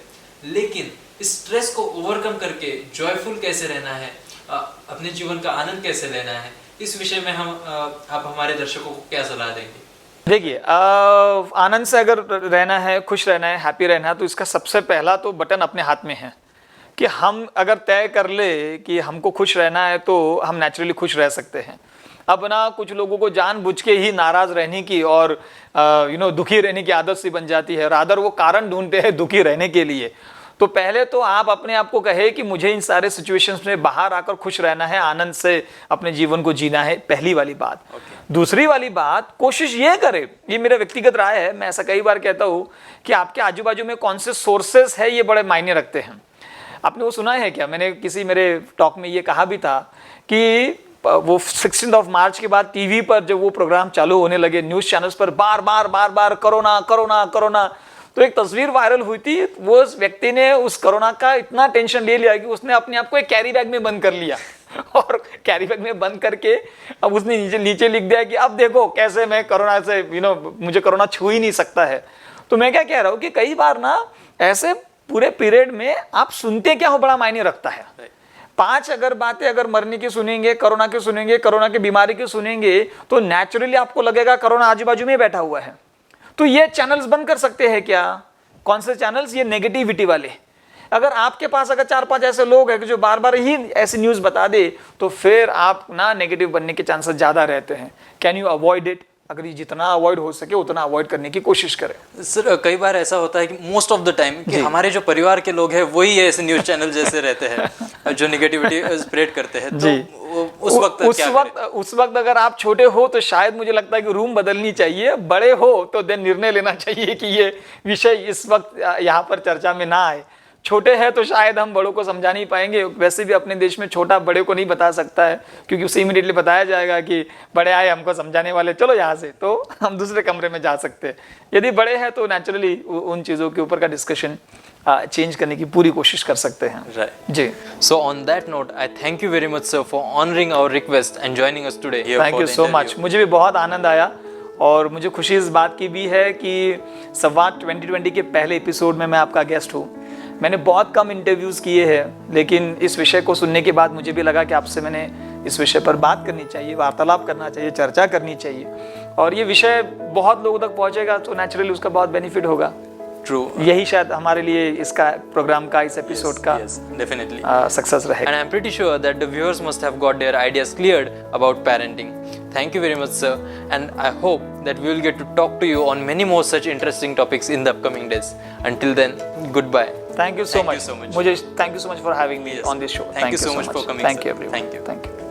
लेकिन इस स्ट्रेस को ओवरकम करके जॉयफुल कैसे रहना है, अपने जीवन का आनंद कैसे लेना है, इस विषय में आप हमारे दर्शकों को क्या सलाह देंगे? देखिए, आनंद से अगर रहना है, खुश रहना है, हैप्पी रहना है, तो इसका सबसे पहला तो बटन अपने हाथ में है कि हम अगर तय कर ले कि हमको खुश रहना है तो हम नेचुरली खुश रह सकते हैं। अब ना कुछ लोगों को जानबूझ के ही नाराज़ रहने की और दुखी रहने की आदत सी बन जाती है, रादर वो कारण ढूंढते हैं दुखी रहने के लिए। तो पहले तो आप अपने आप को कहे कि मुझे इन सारे सिचुएशंस में बाहर आकर खुश रहना है, आनंद से अपने जीवन को जीना है, पहली वाली बात। दूसरी वाली बात, कोशिश ये करे, ये मेरा व्यक्तिगत राय है, मैं ऐसा कई बार कहता हूँ कि आपके आजू बाजू में कौन से सोर्सेस है ये बड़े मायने रखते हैं। आपने वो सुना है क्या? मैंने किसी मेरे टॉक में ये कहा भी था कि वो 16 मार्च के बाद टीवी पर जब वो प्रोग्राम चालू होने लगे, न्यूज़ चैनल्स पर बार बार कोरोना कोरोना कोरोना, तो एक तस्वीर वायरल हुई थी। वो उस व्यक्ति ने उस कोरोना का इतना टेंशन ले लिया कि उसने अपने आप को एक कैरी बैग में बंद कर लिया और कैरी बैग में बंद करके अब उसने नीचे लिख दिया कि अब देखो कैसे मैं कोरोना से मुझे कोरोना छू ही नहीं सकता है। तो मैं क्या कह रहा हूँ कि कई बार ना ऐसे पूरे पीरियड में आप सुनते क्या हो बड़ा मायने रखता है। 5 अगर बातें अगर मरने की सुनेंगे, कोरोना की सुनेंगे, कोरोना की बीमारी की सुनेंगे, तो नेचुरली आपको लगेगा कोरोना आजू बाजू में बैठा हुआ है। तो ये चैनल्स बंद कर सकते हैं क्या? कौन से चैनल्स? ये नेगेटिविटी वाले। अगर आपके पास अगर 4-5 ऐसे लोग हैं कि जो बार बार ही ऐसी न्यूज़ बता दे, तो फिर आप ना नेगेटिव बनने के चांसेस ज़्यादा रहते हैं। Can you avoid it? अगर ये जितना अवॉइड हो सके उतना अवॉइड करने की कोशिश करें। सर कई बार ऐसा होता है कि मोस्ट ऑफ द टाइम कि हमारे जो परिवार के लोग हैं वही ऐसे न्यूज़ चैनल जैसे रहते हैं जो नेगेटिविटी स्प्रेड करते हैं। तो उस वक्त अगर आप छोटे हो तो शायद मुझे लगता है कि रूम बदलनी चाहिए, बड़े हो तो देन निर्णय लेना चाहिए कि ये विषय इस वक्त यहाँ पर चर्चा में ना आए। छोटे हैं तो शायद हम बड़ों को समझा नहीं पाएंगे। वैसे भी अपने देश में छोटा बड़े को नहीं बता सकता है, क्योंकि उसे इमीडिएटली बताया जाएगा कि बड़े आए हमको समझाने वाले, चलो यहाँ से, तो हम दूसरे कमरे में जा सकते हैं। यदि बड़े हैं तो नेचुरली उन चीज़ों के ऊपर का डिस्कशन चेंज करने की पूरी कोशिश कर सकते हैं। Right. Ji. So on that note, I thank you very much sir for honoring our request and joining us today here. Thank you so much. मुझे भी बहुत आनंद आया और मुझे खुशी इस बात की भी है कि संवाद 2020 के पहले एपिसोड में मैं आपका गेस्ट हूँ। मैंने बहुत कम इंटरव्यूज़ किए हैं, लेकिन इस विषय को सुनने के बाद मुझे भी लगा कि आपसे मैंने इस विषय पर बात करनी चाहिए, वार्तालाप करना चाहिए, चर्चा करनी चाहिए, और ये विषय बहुत लोगों तक पहुँचेगा तो नेचुरली उसका बहुत बेनिफिट होगा। True. यही शायद हमारे लिए इसका प्रोग्राम का, इस एपिसोड का definitely सक्सेस रहेगा। And I'm pretty sure that the viewers must have got their ideas cleared about parenting. Thank you very much sir, and I hope that we will get to talk to you on many more such interesting topics in the upcoming days. Until then, goodbye. Thank you so much. Thank you so much. Thank you so much for having me on this show. Thank you so much for coming. Thank you everyone. Thank you. Thank you.